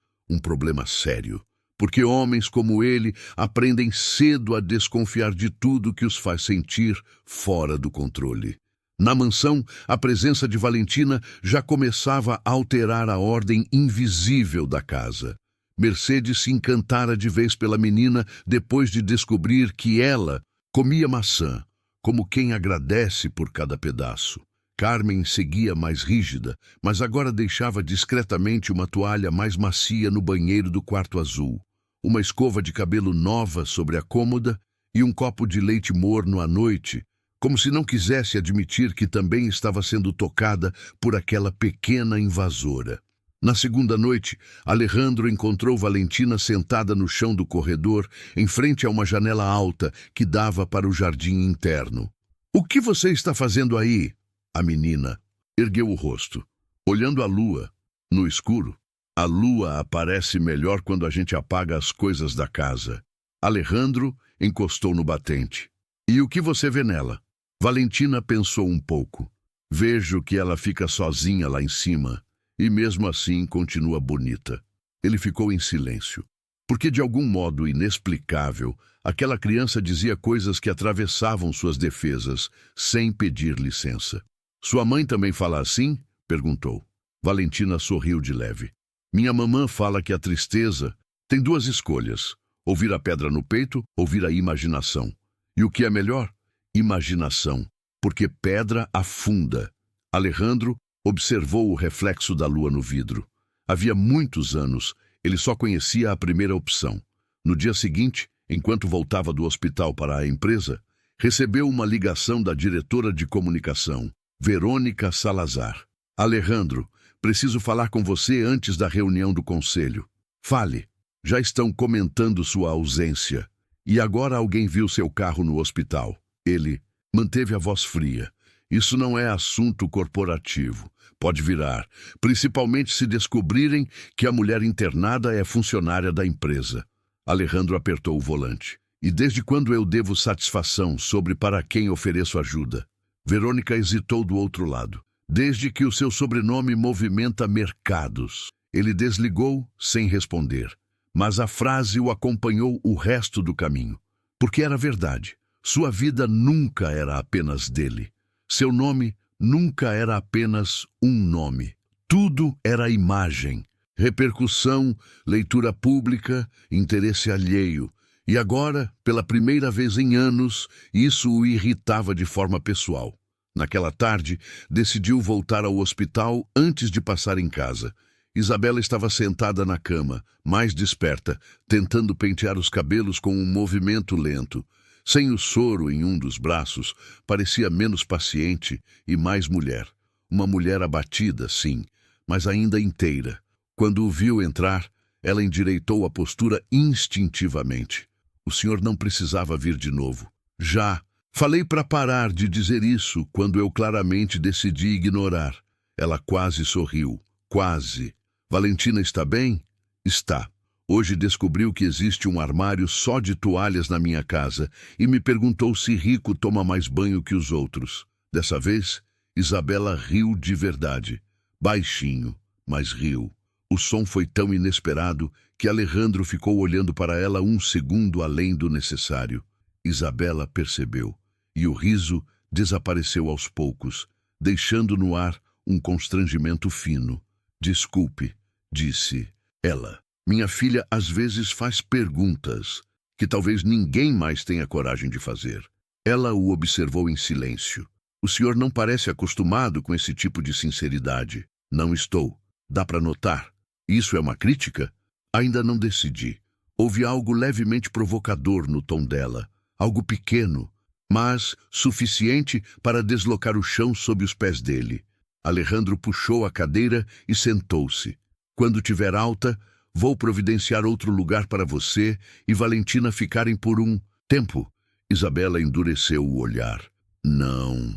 sério. Porque homens como ele aprendem cedo a desconfiar de tudo que os faz sentir fora do controle. Na mansão, a presença de Valentina já começava a alterar a ordem invisível da casa. Mercedes se encantara de vez pela menina depois de descobrir que ela comia maçã, como quem agradece por cada pedaço. Carmen seguia mais rígida, mas agora deixava discretamente uma toalha mais macia no banheiro do quarto azul. Uma escova de cabelo nova sobre a cômoda e um copo de leite morno à noite, como se não quisesse admitir que também estava sendo tocada por aquela pequena invasora. Na segunda noite, Alejandro encontrou Valentina sentada no chão do corredor, em frente a uma janela alta que dava para o jardim interno. — O que você está fazendo aí? A menina ergueu o rosto, olhando a lua, no escuro. A lua aparece melhor quando a gente apaga as coisas da casa. Alejandro encostou no batente. E o que você vê nela? Valentina pensou um pouco. Vejo que ela fica sozinha lá em cima, e mesmo assim continua bonita. Ele ficou em silêncio, porque de algum modo inexplicável, aquela criança dizia coisas que atravessavam suas defesas, sem pedir licença. Sua mãe também fala assim? Perguntou. Valentina sorriu de leve. Minha mamã fala que a tristeza tem duas escolhas: ouvir a pedra no peito, ouvir a imaginação. E o que é melhor? Imaginação, porque pedra afunda. Alejandro observou o reflexo da lua no vidro. Havia muitos anos, ele só conhecia a primeira opção. No dia seguinte, enquanto voltava do hospital para a empresa, recebeu uma ligação da diretora de comunicação, Verônica Salazar. Alejandro, preciso falar com você antes da reunião do conselho. Fale. Já estão comentando sua ausência. E agora alguém viu seu carro no hospital. Ele manteve a voz fria. Isso não é assunto corporativo. Pode virar, principalmente se descobrirem que a mulher internada é funcionária da empresa. Alejandro apertou o volante. E desde quando eu devo satisfação sobre para quem ofereço ajuda? Verônica hesitou do outro lado. Desde que o seu sobrenome movimenta mercados. Ele desligou sem responder. Mas a frase o acompanhou o resto do caminho. Porque era verdade. Sua vida nunca era apenas dele. Seu nome nunca era apenas um nome. Tudo era imagem, repercussão, leitura pública, interesse alheio. E agora, pela primeira vez em anos, isso o irritava de forma pessoal. Naquela tarde, decidiu voltar ao hospital antes de passar em casa. Isabela estava sentada na cama, mais desperta, tentando pentear os cabelos com um movimento lento. Sem o soro em um dos braços, parecia menos paciente e mais mulher. Uma mulher abatida, sim, mas ainda inteira. Quando o viu entrar, ela endireitou a postura instintivamente. O senhor não precisava vir de novo. Já. Falei para parar de dizer isso quando eu claramente decidi ignorar. Ela quase sorriu. Quase. Valentina está bem? Está. Hoje descobriu que existe um armário só de toalhas na minha casa e me perguntou se Rico toma mais banho que os outros. Dessa vez, Isabela riu de verdade. Baixinho, mas riu. O som foi tão inesperado que Alejandro ficou olhando para ela um segundo além do necessário. Isabela percebeu, e o riso desapareceu aos poucos, deixando no ar um constrangimento fino. Desculpe, disse ela. Minha filha às vezes faz perguntas que talvez ninguém mais tenha coragem de fazer. Ela o observou em silêncio. O senhor não parece acostumado com esse tipo de sinceridade. Não estou. Dá para notar. Isso é uma crítica? Ainda não decidi. Houve algo levemente provocador no tom dela. Algo pequeno, mas suficiente para deslocar o chão sob os pés dele. Alejandro puxou a cadeira e sentou-se. Quando tiver alta, vou providenciar outro lugar para você e Valentina ficarem por um tempo. Isabela endureceu o olhar. Não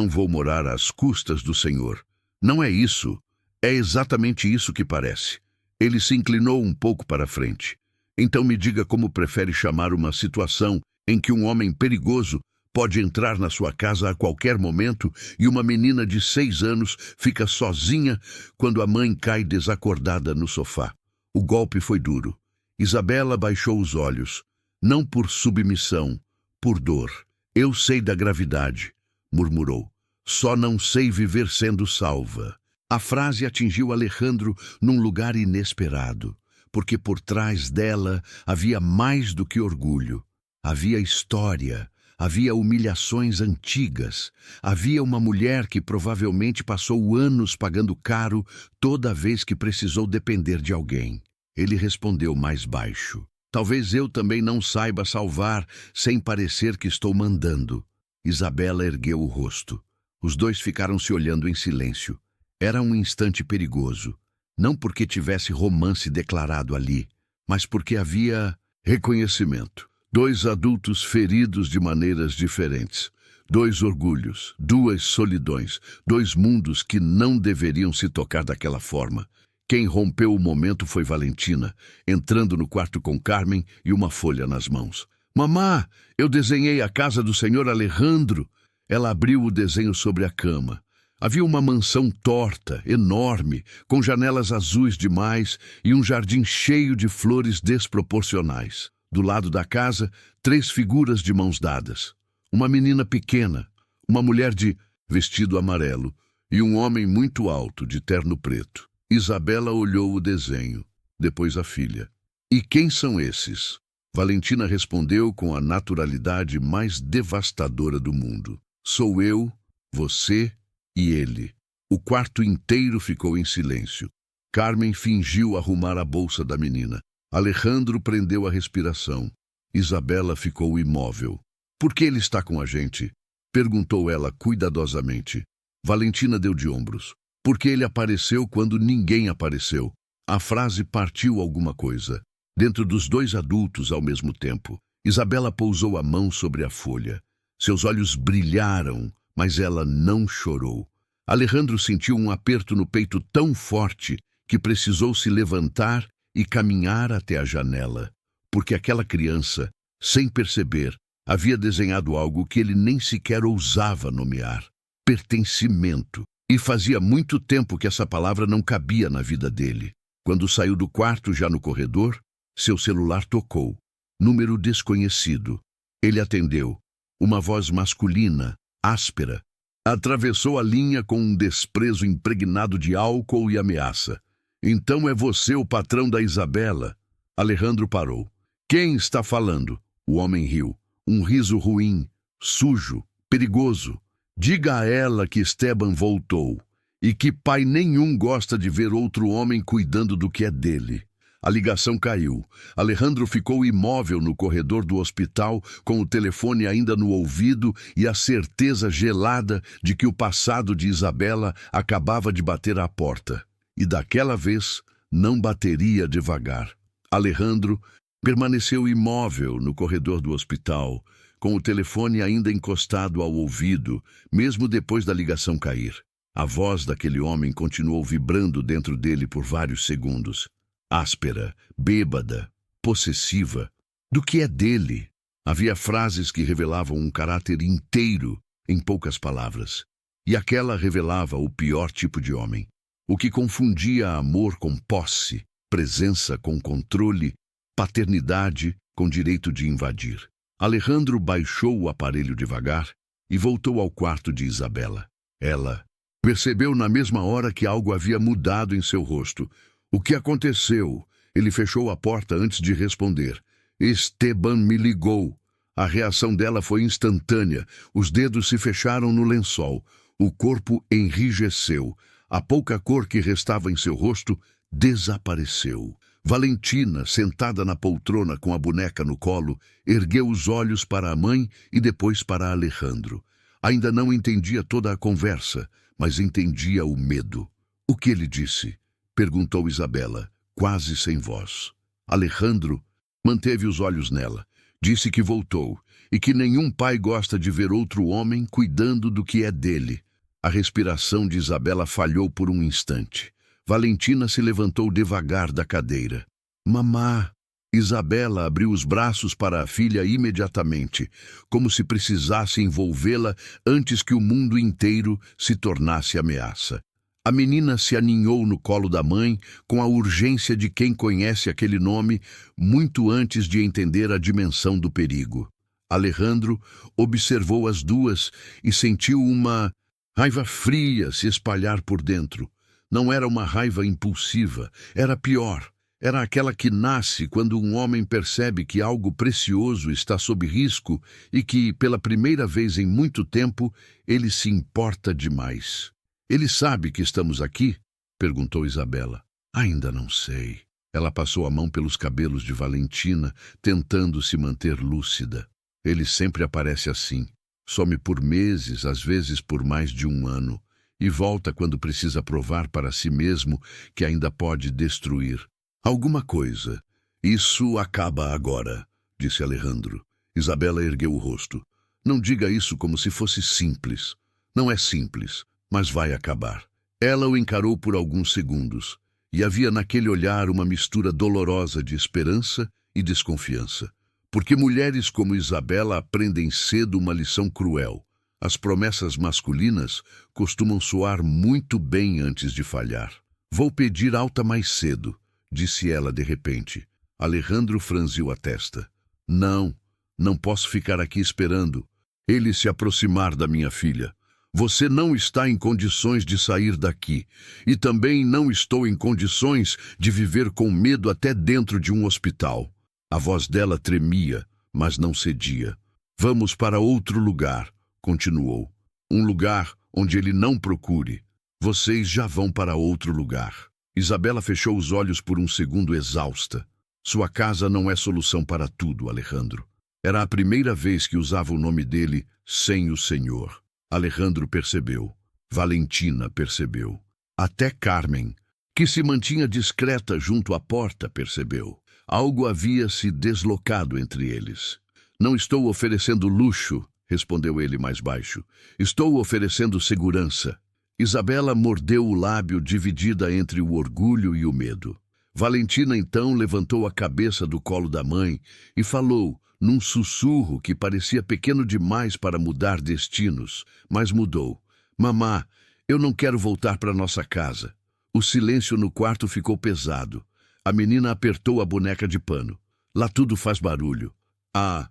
vou morar às custas do senhor. Não é isso. É exatamente isso que parece. Ele se inclinou um pouco para a frente. Então me diga como prefere chamar uma situação em que um homem perigoso pode entrar na sua casa a qualquer momento e uma menina de 6 anos fica sozinha quando a mãe cai desacordada no sofá. O golpe foi duro. Isabela baixou os olhos. Não por submissão, por dor. Eu sei da gravidade, murmurou. Só não sei viver sendo salva. A frase atingiu Alejandro num lugar inesperado, porque por trás dela havia mais do que orgulho. Havia história, havia humilhações antigas, havia uma mulher que provavelmente passou anos pagando caro toda vez que precisou depender de alguém. Ele respondeu mais baixo. Talvez eu também não saiba salvar sem parecer que estou mandando. Isabela ergueu o rosto. Os dois ficaram se olhando em silêncio. Era um instante perigoso, não porque tivesse romance declarado ali, mas porque havia reconhecimento. 2 adultos feridos de maneiras diferentes. 2 orgulhos, 2 solidões, 2 mundos que não deveriam se tocar daquela forma. Quem rompeu o momento foi Valentina, entrando no quarto com Carmen e uma folha nas mãos. Mamá, eu desenhei a casa do senhor Alejandro. Ela abriu o desenho sobre a cama. Havia uma mansão torta, enorme, com janelas azuis demais e um jardim cheio de flores desproporcionais. Do lado da casa, 3 figuras de mãos dadas. Uma menina pequena, uma mulher de vestido amarelo e um homem muito alto, de terno preto. Isabela olhou o desenho, depois a filha. E quem são esses? Valentina respondeu com a naturalidade mais devastadora do mundo. Sou eu, você e ele. O quarto inteiro ficou em silêncio. Carmen fingiu arrumar a bolsa da menina. Alejandro prendeu a respiração. Isabela ficou imóvel. Por que ele está com a gente? Perguntou ela cuidadosamente. Valentina deu de ombros. Porque ele apareceu quando ninguém apareceu. A frase partiu alguma coisa. Dentro dos 2 adultos ao mesmo tempo. Isabela pousou a mão sobre a folha. Seus olhos brilharam, mas ela não chorou. Alejandro sentiu um aperto no peito tão forte que precisou se levantar e caminhar até a janela, porque aquela criança, sem perceber, havia desenhado algo que ele nem sequer ousava nomear: pertencimento. E fazia muito tempo que essa palavra não cabia na vida dele. Quando saiu do quarto, já no corredor, seu celular tocou. Número desconhecido. Ele atendeu. Uma voz masculina, áspera, atravessou a linha com um desprezo impregnado de álcool e ameaça. Então é você o patrão da Isabela? Alejandro parou. Quem está falando? O homem riu. Um riso ruim, sujo, perigoso. Diga a ela que Esteban voltou e que pai nenhum gosta de ver outro homem cuidando do que é dele. A ligação caiu. Alejandro ficou imóvel no corredor do hospital, com o telefone ainda no ouvido e a certeza gelada de que o passado de Isabela acabava de bater à porta. E daquela vez não bateria devagar. Alejandro permaneceu imóvel no corredor do hospital, com o telefone ainda encostado ao ouvido, mesmo depois da ligação cair. A voz daquele homem continuou vibrando dentro dele por vários segundos. Áspera, bêbada, possessiva. Do que é dele? Havia frases que revelavam um caráter inteiro em poucas palavras. E aquela revelava o pior tipo de homem. O que confundia amor com posse, presença com controle, paternidade com direito de invadir. Alejandro baixou o aparelho devagar e voltou ao quarto de Isabela. Ela percebeu na mesma hora que algo havia mudado em seu rosto. O que aconteceu? Ele fechou a porta antes de responder. Esteban me ligou. A reação dela foi instantânea. Os dedos se fecharam no lençol. O corpo enrijeceu. A pouca cor que restava em seu rosto desapareceu. Valentina, sentada na poltrona com a boneca no colo, ergueu os olhos para a mãe e depois para Alejandro. Ainda não entendia toda a conversa, mas entendia o medo. O que ele disse? Perguntou Isabela, quase sem voz. Alejandro manteve os olhos nela. Disse que voltou e que nenhum pai gosta de ver outro homem cuidando do que é dele. A respiração de Isabela falhou por um instante. Valentina se levantou devagar da cadeira. Mamá! Isabela abriu os braços para a filha imediatamente, como se precisasse envolvê-la antes que o mundo inteiro se tornasse ameaça. A menina se aninhou no colo da mãe com a urgência de quem conhece aquele nome muito antes de entender a dimensão do perigo. Alejandro observou as duas e sentiu uma raiva fria se espalhar por dentro. Não era uma raiva impulsiva, era pior. Era aquela que nasce quando um homem percebe que algo precioso está sob risco e que, pela primeira vez em muito tempo, ele se importa demais. Ele sabe que estamos aqui? Perguntou Isabela. Ainda não sei. Ela passou a mão pelos cabelos de Valentina, tentando se manter lúcida. Ele sempre aparece assim. Some por meses, às vezes por mais de um ano, e volta quando precisa provar para si mesmo que ainda pode destruir alguma coisa. Isso acaba agora, disse Alejandro. Isabela ergueu o rosto. Não diga isso como se fosse simples. Não é simples, mas vai acabar. Ela o encarou por alguns segundos, e havia naquele olhar uma mistura dolorosa de esperança e desconfiança. Porque mulheres como Isabela aprendem cedo uma lição cruel. As promessas masculinas costumam soar muito bem antes de falhar. Vou pedir alta mais cedo, disse ela de repente. Alejandro franziu a testa. Não, não posso ficar aqui esperando. Ele se aproximar da minha filha. Você não está em condições de sair daqui. E também não estou em condições de viver com medo até dentro de um hospital. A voz dela tremia, mas não cedia. Vamos para outro lugar, continuou. Um lugar onde ele não procure. Vocês já vão para outro lugar. Isabela fechou os olhos por um segundo exausta. Sua casa não é solução para tudo, Alejandro. Era a primeira vez que usava o nome dele sem o Senhor. Alejandro percebeu. Valentina percebeu. Até Carmen, que se mantinha discreta junto à porta, percebeu. Algo havia se deslocado entre eles. Não estou oferecendo luxo, respondeu ele mais baixo. Estou oferecendo segurança. Isabela mordeu o lábio, dividida entre o orgulho e o medo. Valentina então levantou a cabeça do colo da mãe e falou, num sussurro que parecia pequeno demais para mudar destinos, mas mudou. Mamá, eu não quero voltar para nossa casa. O silêncio no quarto ficou pesado. A menina apertou a boneca de pano. Lá tudo faz barulho. A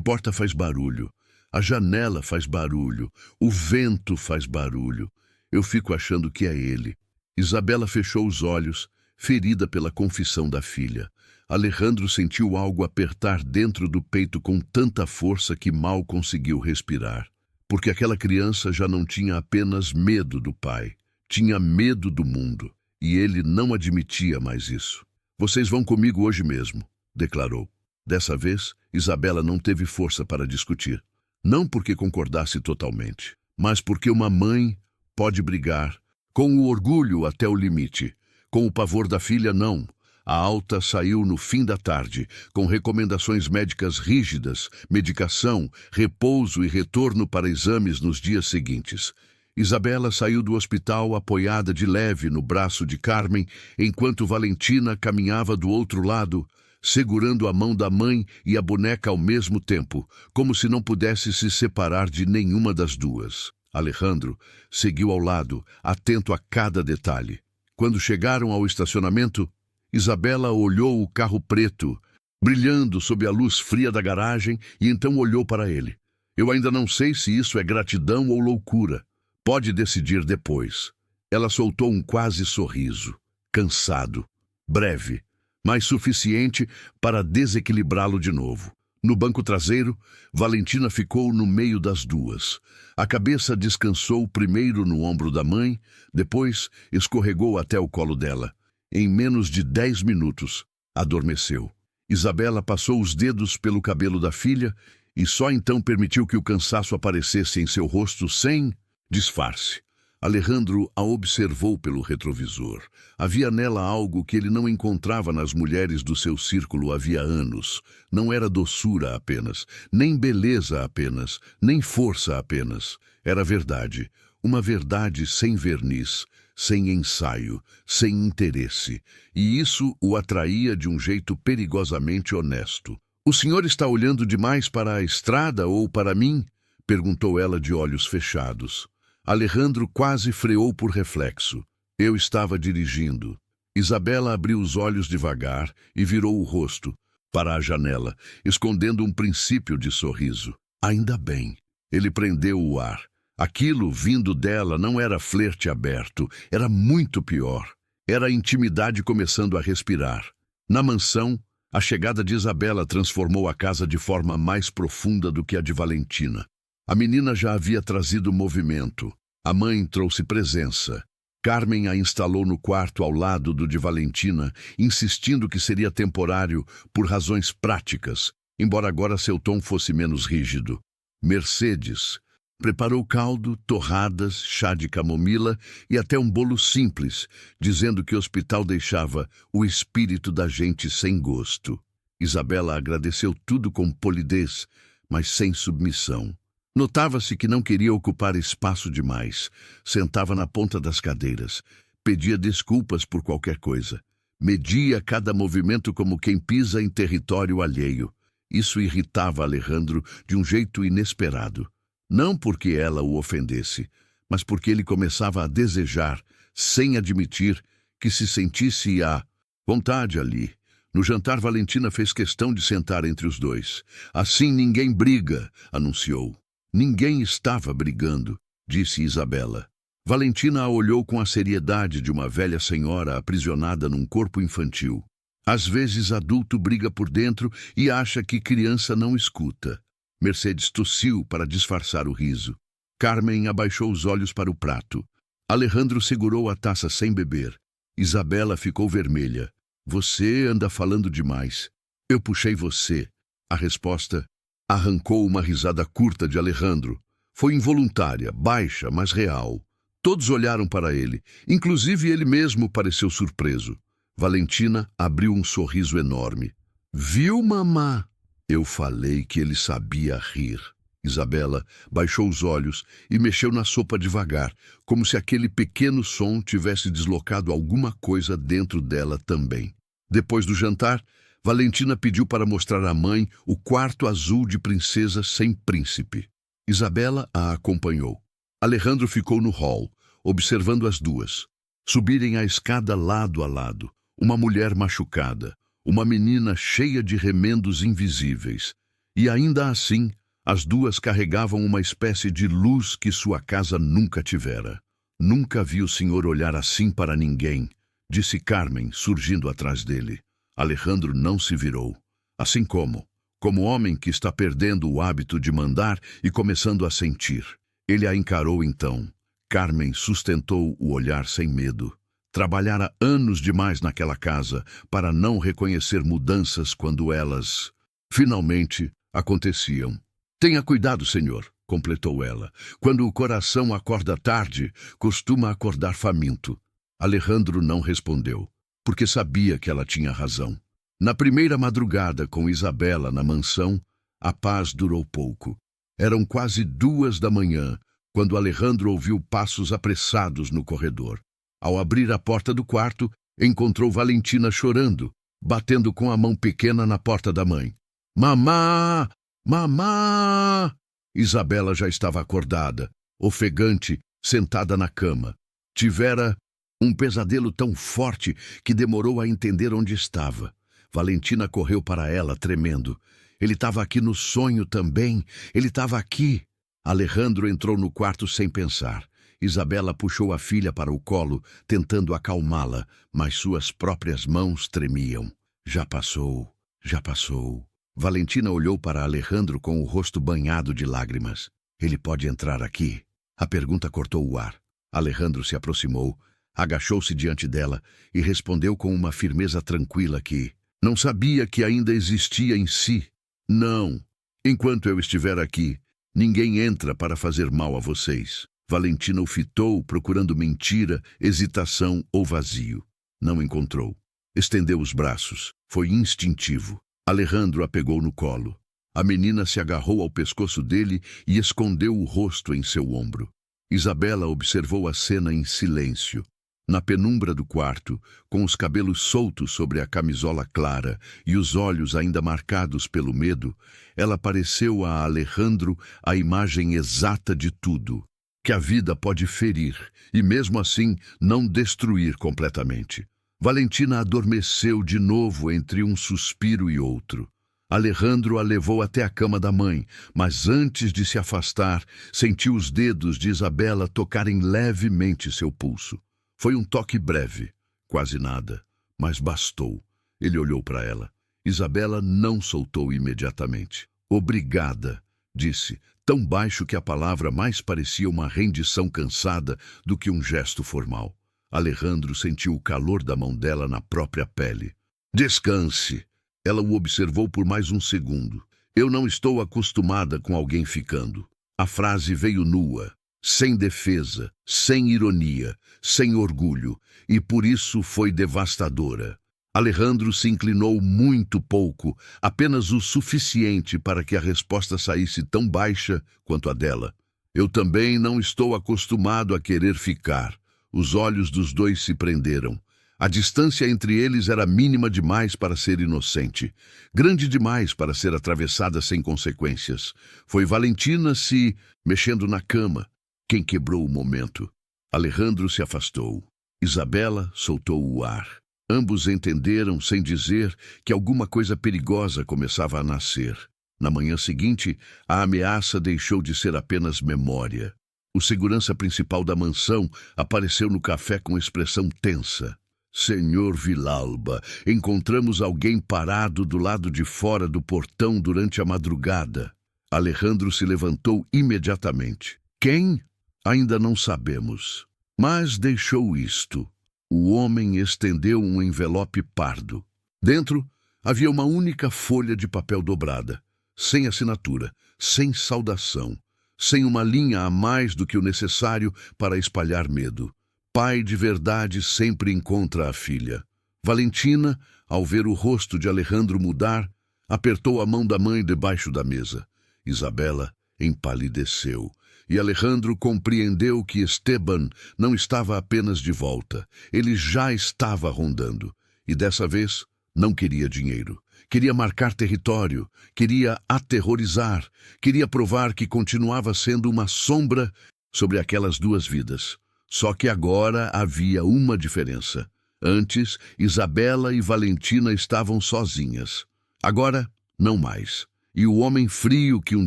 porta faz barulho. A janela faz barulho. O vento faz barulho. Eu fico achando que é ele. Isabela fechou os olhos, ferida pela confissão da filha. Alejandro sentiu algo apertar dentro do peito com tanta força que mal conseguiu respirar. Porque aquela criança já não tinha apenas medo do pai, tinha medo do mundo, e ele não admitia mais isso. Vocês vão comigo hoje mesmo, declarou. Dessa vez, Isabela não teve força para discutir. Não porque concordasse totalmente, mas porque uma mãe pode brigar com o orgulho até o limite. Com o pavor da filha, não. A alta saiu no fim da tarde, com recomendações médicas rígidas, medicação, repouso e retorno para exames nos dias seguintes. Isabela saiu do hospital apoiada de leve no braço de Carmen, enquanto Valentina caminhava do outro lado, segurando a mão da mãe e a boneca ao mesmo tempo, como se não pudesse se separar de nenhuma das duas. Alejandro seguiu ao lado, atento a cada detalhe. Quando chegaram ao estacionamento, Isabela olhou o carro preto, brilhando sob a luz fria da garagem, e então olhou para ele. Eu ainda não sei se isso é gratidão ou loucura. Pode decidir depois. Ela soltou um quase sorriso, cansado, breve, mas suficiente para desequilibrá-lo de novo. No banco traseiro, Valentina ficou no meio das duas. A cabeça descansou primeiro no ombro da mãe, depois escorregou até o colo dela. Em menos de 10 minutos, adormeceu. Isabela passou os dedos pelo cabelo da filha e só então permitiu que o cansaço aparecesse em seu rosto sem disfarce. Alejandro a observou pelo retrovisor. Havia nela algo que ele não encontrava nas mulheres do seu círculo havia anos. Não era doçura apenas, nem beleza apenas, nem força apenas. Era verdade. Uma verdade sem verniz, sem ensaio, sem interesse. E isso o atraía de um jeito perigosamente honesto. O senhor está olhando demais para a estrada ou para mim? Perguntou ela de olhos fechados. Alejandro quase freou por reflexo. Eu estava dirigindo. Isabela abriu os olhos devagar e virou o rosto para a janela, escondendo um princípio de sorriso. Ainda bem. Ele prendeu o ar. Aquilo vindo dela não era flerte aberto, era muito pior. Era a intimidade começando a respirar. Na mansão, a chegada de Isabela transformou a casa de forma mais profunda do que a de Valentina. A menina já havia trazido movimento. A mãe trouxe presença. Carmen a instalou no quarto ao lado do de Valentina, insistindo que seria temporário por razões práticas, embora agora seu tom fosse menos rígido. Mercedes preparou caldo, torradas, chá de camomila e até um bolo simples, dizendo que o hospital deixava o espírito da gente sem gosto. Isabela agradeceu tudo com polidez, mas sem submissão. Notava-se que não queria ocupar espaço demais. Sentava na ponta das cadeiras. Pedia desculpas por qualquer coisa. Media cada movimento como quem pisa em território alheio. Isso irritava Alejandro de um jeito inesperado. Não porque ela o ofendesse, mas porque ele começava a desejar, sem admitir, que se sentisse à vontade ali. No jantar, Valentina fez questão de sentar entre os dois. Assim ninguém briga, anunciou. Ninguém estava brigando, disse Isabela. Valentina a olhou com a seriedade de uma velha senhora aprisionada num corpo infantil. Às vezes adulto briga por dentro e acha que criança não escuta. Mercedes tossiu para disfarçar o riso. Carmen abaixou os olhos para o prato. Alejandro segurou a taça sem beber. Isabela ficou vermelha. Você anda falando demais. Eu puxei você. A resposta arrancou uma risada curta de Alejandro. Foi involuntária, baixa, mas real. Todos olharam para ele. Inclusive ele mesmo pareceu surpreso. Valentina abriu um sorriso enorme. Viu, mamá? Eu falei que ele sabia rir. Isabela baixou os olhos e mexeu na sopa devagar, como se aquele pequeno som tivesse deslocado alguma coisa dentro dela também. Depois do jantar, Valentina pediu para mostrar à mãe o quarto azul de princesa sem príncipe. Isabela a acompanhou. Alejandro ficou no hall, observando as duas. Subirem a escada lado a lado. Uma mulher machucada, uma menina cheia de remendos invisíveis. E ainda assim, as duas carregavam uma espécie de luz que sua casa nunca tivera. Nunca vi o senhor olhar assim para ninguém, disse Carmen, surgindo atrás dele. Alejandro não se virou. Assim como homem que está perdendo o hábito de mandar e começando a sentir. Ele a encarou então. Carmen sustentou o olhar sem medo. Trabalhara anos demais naquela casa para não reconhecer mudanças quando elas, finalmente, aconteciam. Tenha cuidado, senhor, completou ela. Quando o coração acorda tarde, costuma acordar faminto. Alejandro não respondeu, porque sabia que ela tinha razão. Na primeira madrugada com Isabela na mansão, a paz durou pouco. Eram quase 2 da manhã, quando Alejandro ouviu passos apressados no corredor. Ao abrir a porta do quarto, encontrou Valentina chorando, batendo com a mão pequena na porta da mãe. Mamá! Mamá! Isabela já estava acordada, ofegante, sentada na cama. Tivera um pesadelo tão forte que demorou a entender onde estava. Valentina correu para ela, tremendo. Ele estava aqui no sonho também. Ele estava aqui. Alejandro entrou no quarto sem pensar. Isabela puxou a filha para o colo, tentando acalmá-la, mas suas próprias mãos tremiam. Já passou, já passou. Valentina olhou para Alejandro com o rosto banhado de lágrimas. Ele pode entrar aqui? A pergunta cortou o ar. Alejandro se aproximou, agachou-se diante dela e respondeu com uma firmeza tranquila que não sabia que ainda existia em si. Não, enquanto eu estiver aqui, ninguém entra para fazer mal a vocês. Valentina o fitou, procurando mentira, hesitação ou vazio. Não encontrou. Estendeu os braços. Foi instintivo. Alejandro a pegou no colo. A menina se agarrou ao pescoço dele e escondeu o rosto em seu ombro. Isabela observou a cena em silêncio. Na penumbra do quarto, com os cabelos soltos sobre a camisola clara e os olhos ainda marcados pelo medo, ela pareceu a Alejandro a imagem exata de tudo, que a vida pode ferir e, mesmo assim, não destruir completamente. Valentina adormeceu de novo entre um suspiro e outro. Alejandro a levou até a cama da mãe, mas antes de se afastar, sentiu os dedos de Isabela tocarem levemente seu pulso. Foi um toque breve, quase nada, mas bastou. Ele olhou para ela. Isabela não soltou imediatamente. Obrigada, disse, tão baixo que a palavra mais parecia uma rendição cansada do que um gesto formal. Alejandro sentiu o calor da mão dela na própria pele. Descanse. Ela o observou por mais um segundo. Eu não estou acostumada com alguém ficando. A frase veio nua, sem defesa, sem ironia, sem orgulho, e por isso foi devastadora. Alejandro se inclinou muito pouco, apenas o suficiente para que a resposta saísse tão baixa quanto a dela. Eu também não estou acostumado a querer ficar. Os olhos dos dois se prenderam. A distância entre eles era mínima demais para ser inocente, grande demais para ser atravessada sem consequências. Foi Valentina se mexendo na cama quem quebrou o momento. Alejandro se afastou. Isabela soltou o ar. Ambos entenderam, sem dizer, que alguma coisa perigosa começava a nascer. Na manhã seguinte, a ameaça deixou de ser apenas memória. O segurança principal da mansão apareceu no café com expressão tensa. Senhor Villalba, encontramos alguém parado do lado de fora do portão durante a madrugada. Alejandro se levantou imediatamente. Quem? Ainda não sabemos. Mas deixou isto. O homem estendeu um envelope pardo. Dentro havia uma única folha de papel dobrada, sem assinatura, sem saudação, sem uma linha a mais do que o necessário para espalhar medo. Pai de verdade sempre encontra a filha. Valentina, ao ver o rosto de Alejandro mudar, apertou a mão da mãe debaixo da mesa. Isabela empalideceu, e Alejandro compreendeu que Esteban não estava apenas de volta. Ele já estava rondando, e dessa vez não queria dinheiro. Queria marcar território, queria aterrorizar, queria provar que continuava sendo uma sombra sobre aquelas duas vidas. Só que agora havia uma diferença. Antes, Isabela e Valentina estavam sozinhas. Agora, não mais. E o homem frio que um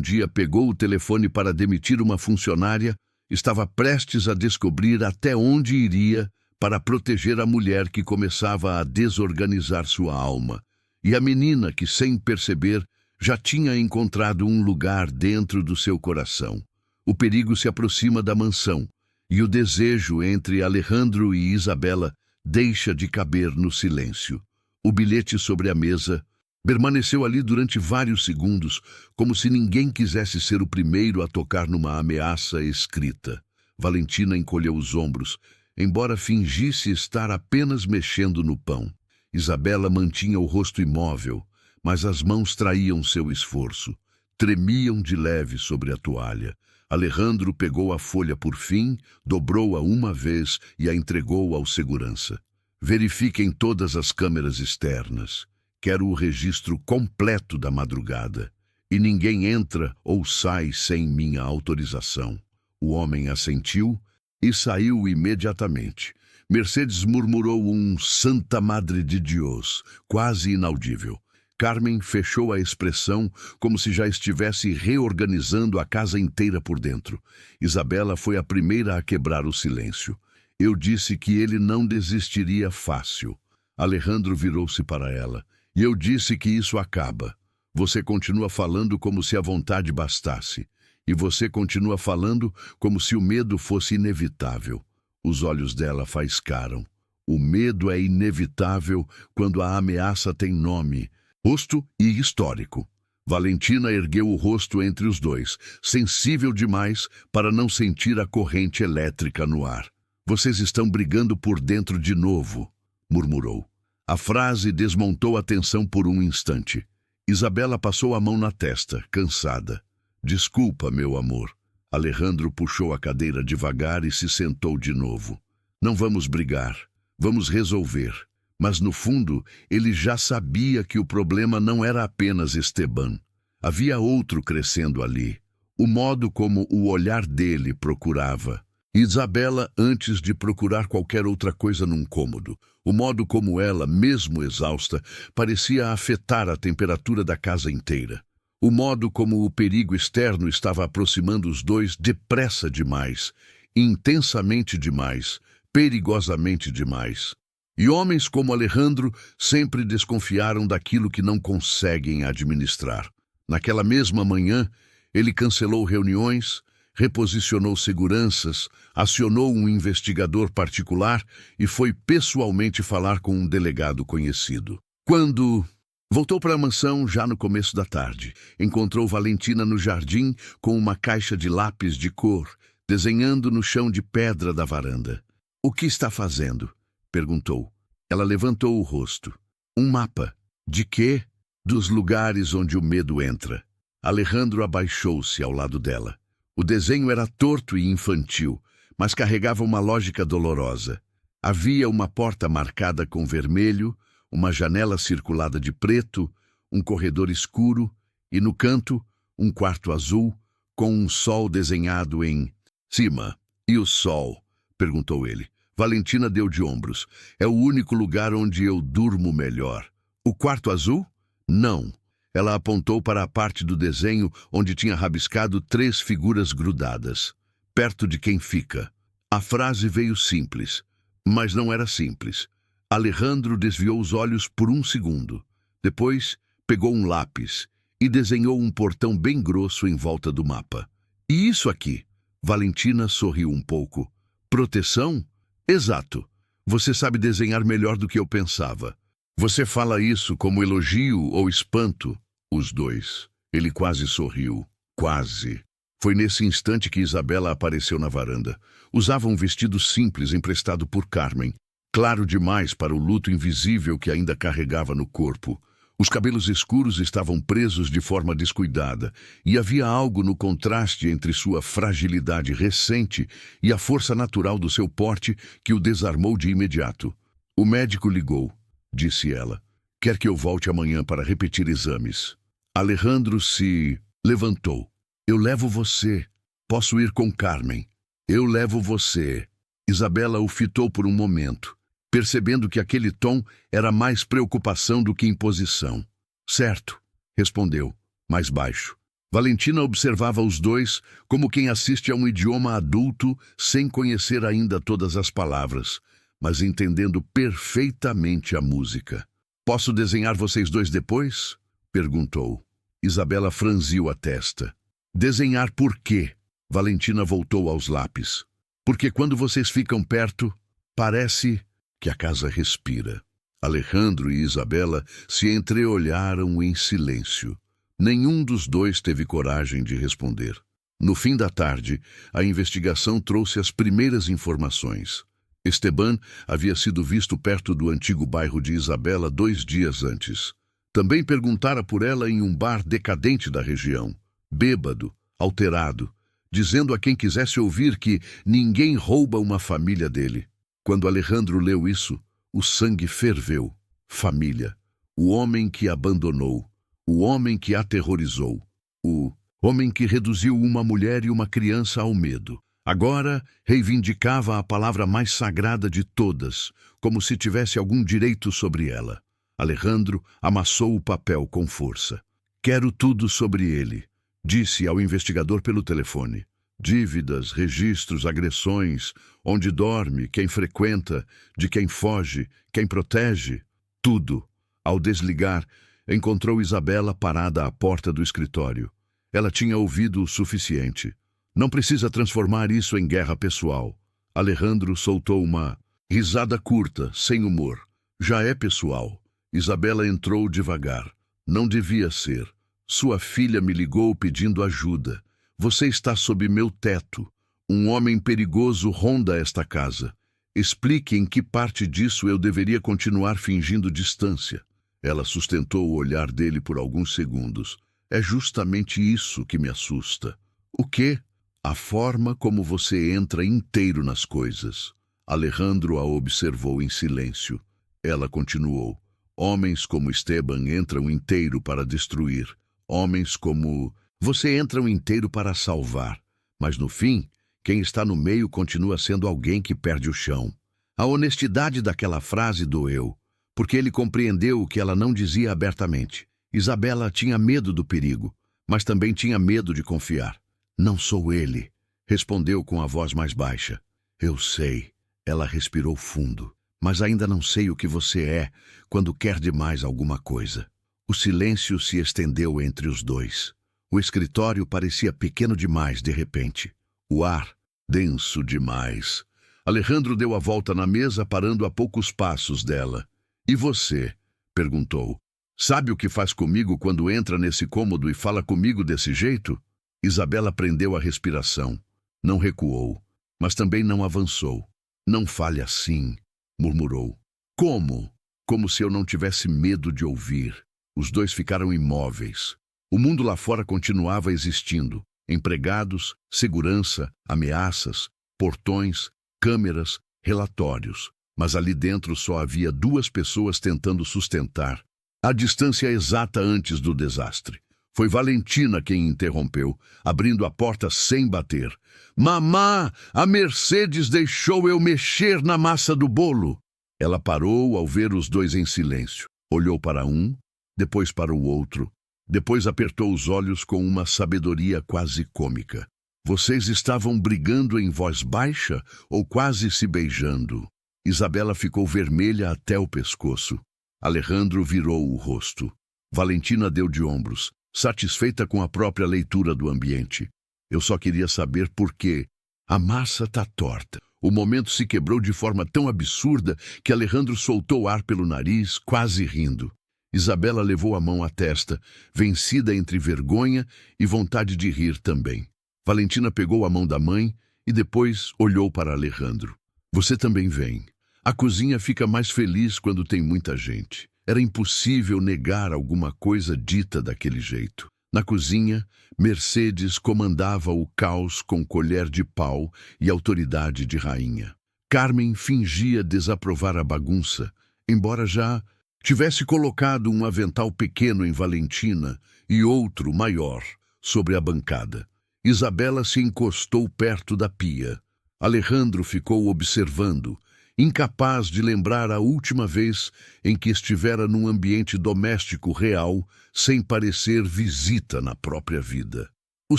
dia pegou o telefone para demitir uma funcionária estava prestes a descobrir até onde iria para proteger a mulher que começava a desorganizar sua alma. E a menina que, sem perceber, já tinha encontrado um lugar dentro do seu coração. O perigo se aproxima da mansão. E o desejo entre Alejandro e Isabela deixa de caber no silêncio. O bilhete sobre a mesa permaneceu ali durante vários segundos, como se ninguém quisesse ser o primeiro a tocar numa ameaça escrita. Valentina encolheu os ombros, embora fingisse estar apenas mexendo no pão. Isabela mantinha o rosto imóvel, mas as mãos traíam seu esforço. Tremiam de leve sobre a toalha. Alejandro pegou a folha por fim, dobrou-a uma vez e a entregou ao segurança. Verifiquem todas as câmeras externas. Quero o registro completo da madrugada. E ninguém entra ou sai sem minha autorização. O homem assentiu e saiu imediatamente. Mercedes murmurou um Santa Madre de Dios, quase inaudível. Carmen fechou a expressão como se já estivesse reorganizando a casa inteira por dentro. Isabela foi a primeira a quebrar o silêncio. Eu disse que ele não desistiria fácil. Alejandro virou-se para ela. E eu disse que isso acaba. Você continua falando como se a vontade bastasse. E você continua falando como se o medo fosse inevitável. Os olhos dela faiscaram. O medo é inevitável quando a ameaça tem nome, rosto e histórico. Valentina ergueu o rosto entre os dois, sensível demais para não sentir a corrente elétrica no ar. Vocês estão brigando por dentro de novo, murmurou. A frase desmontou a tensão por um instante. Isabela passou a mão na testa, cansada. Desculpa, meu amor. Alejandro puxou a cadeira devagar e se sentou de novo. Não vamos brigar, vamos resolver. Mas no fundo, ele já sabia que o problema não era apenas Esteban. Havia outro crescendo ali. O modo como o olhar dele procurava. Isabela, antes de procurar qualquer outra coisa num cômodo, o modo como ela, mesmo exausta, parecia afetar a temperatura da casa inteira. O modo como o perigo externo estava aproximando os dois depressa demais, intensamente demais, perigosamente demais. E homens como Alejandro sempre desconfiaram daquilo que não conseguem administrar. Naquela mesma manhã, ele cancelou reuniões, reposicionou seguranças, acionou um investigador particular e foi pessoalmente falar com um delegado conhecido. Quando voltou para a mansão já no começo da tarde, encontrou Valentina no jardim com uma caixa de lápis de cor, desenhando no chão de pedra da varanda. "O que está fazendo?" perguntou. Ela levantou o rosto. "Um mapa." "De quê?" "Dos lugares onde o medo entra." Alejandro abaixou-se ao lado dela. O desenho era torto e infantil, mas carregava uma lógica dolorosa. Havia uma porta marcada com vermelho, uma janela circulada de preto, um corredor escuro e, no canto, um quarto azul com um sol desenhado em cima. "E o sol?" perguntou ele. Valentina deu de ombros. "É o único lugar onde eu durmo melhor." "O quarto azul?" "Não." Ela apontou para a parte do desenho onde tinha rabiscado 3 figuras grudadas. "Perto de quem fica." A frase veio simples, mas não era simples. Alejandro desviou os olhos por um segundo. Depois, pegou um lápis e desenhou um portão bem grosso em volta do mapa. "E isso aqui?" Valentina sorriu um pouco. "Proteção?" "Exato. Você sabe desenhar melhor do que eu pensava." "Você fala isso como elogio ou espanto?" "Os dois." Ele quase sorriu. Quase. Foi nesse instante que Isabela apareceu na varanda. Usava um vestido simples emprestado por Carmen, claro demais para o luto invisível que ainda carregava no corpo. Os cabelos escuros estavam presos de forma descuidada, e havia algo no contraste entre sua fragilidade recente e a força natural do seu porte que o desarmou de imediato. "O médico ligou", disse ela. "Quer que eu volte amanhã para repetir exames." Alejandro se levantou. "Eu levo você. Posso ir com Carmen." "Eu levo você." Isabela o fitou por um momento, percebendo que aquele tom era mais preocupação do que imposição. "Certo", respondeu, mais baixo. Valentina observava os dois como quem assiste a um idioma adulto sem conhecer ainda todas as palavras, mas entendendo perfeitamente a música. "Posso desenhar vocês dois depois?" perguntou. Isabela franziu a testa. "Desenhar por quê?" Valentina voltou aos lápis. "Porque quando vocês ficam perto, parece que a casa respira. Alejandro e Isabela se entreolharam em silêncio. Nenhum dos dois teve coragem de responder. No fim da tarde, a investigação trouxe as primeiras informações. Esteban havia sido visto perto do antigo bairro de Isabela 2 dias antes. Também perguntara por ela em um bar decadente da região, bêbado, alterado, dizendo a quem quisesse ouvir que ninguém rouba uma família dele. Quando Alejandro leu isso, o sangue ferveu. Família. O homem que abandonou. O homem que aterrorizou. O homem que reduziu uma mulher e uma criança ao medo. Agora reivindicava a palavra mais sagrada de todas, como se tivesse algum direito sobre ela. Alejandro amassou o papel com força. Quero tudo sobre ele, disse ao investigador pelo telefone. Dívidas, registros, agressões, onde dorme, quem frequenta, de quem foge, quem protege, tudo. Ao desligar, encontrou Isabela parada à porta do escritório. Ela tinha ouvido o suficiente. Não precisa transformar isso em guerra pessoal. Alejandro soltou uma risada curta, sem humor. Já é pessoal. Isabela entrou devagar. Não devia ser. Sua filha me ligou pedindo ajuda. Você está sob meu teto. Um homem perigoso ronda esta casa. Explique em que parte disso eu deveria continuar fingindo distância. Ela sustentou o olhar dele por alguns segundos. É justamente isso que me assusta. O quê? A forma como você entra inteiro nas coisas. Alejandro a observou em silêncio. Ela continuou. Homens como Esteban entram inteiro para destruir. Homens como você entram inteiro para salvar. Mas no fim, quem está no meio continua sendo alguém que perde o chão. A honestidade daquela frase doeu, porque ele compreendeu o que ela não dizia abertamente. Isabela tinha medo do perigo, mas também tinha medo de confiar. Não sou ele, respondeu com a voz mais baixa. Eu sei, ela respirou fundo, mas ainda não sei o que você é quando quer demais alguma coisa. O silêncio se estendeu entre os dois. O escritório parecia pequeno demais de repente. O ar, denso demais. Alejandro deu a volta na mesa, parando a poucos passos dela. E você? Perguntou. Sabe o que faz comigo quando entra nesse cômodo e fala comigo desse jeito? Isabela prendeu a respiração. Não recuou, mas também não avançou. Não fale assim, murmurou. Como? Como se eu não tivesse medo de ouvir. Os dois ficaram imóveis. O mundo lá fora continuava existindo. Empregados, segurança, ameaças, portões, câmeras, relatórios. Mas ali dentro só havia 2 pessoas tentando sustentar a distância exata antes do desastre. Foi Valentina quem interrompeu, abrindo a porta sem bater. Mamá, a Mercedes deixou eu mexer na massa do bolo. Ela parou ao ver os dois em silêncio. Olhou para um, depois para o outro. Depois apertou os olhos com uma sabedoria quase cômica. Vocês estavam brigando em voz baixa ou quase se beijando? Isabela ficou vermelha até o pescoço. Alejandro virou o rosto. Valentina deu de ombros, satisfeita com a própria leitura do ambiente. Eu só queria saber por quê. A massa tá torta. O momento se quebrou de forma tão absurda que Alejandro soltou ar pelo nariz, quase rindo. Isabela levou a mão à testa, vencida entre vergonha e vontade de rir também. Valentina pegou a mão da mãe e depois olhou para Alejandro. Você também vem. A cozinha fica mais feliz quando tem muita gente. Era impossível negar alguma coisa dita daquele jeito. Na cozinha, Mercedes comandava o caos com colher de pau e autoridade de rainha. Carmen fingia desaprovar a bagunça, embora já tivesse colocado um avental pequeno em Valentina e outro maior sobre a bancada. Isabela se encostou perto da pia. Alejandro ficou observando, incapaz de lembrar a última vez em que estivera num ambiente doméstico real, sem parecer visita na própria vida. O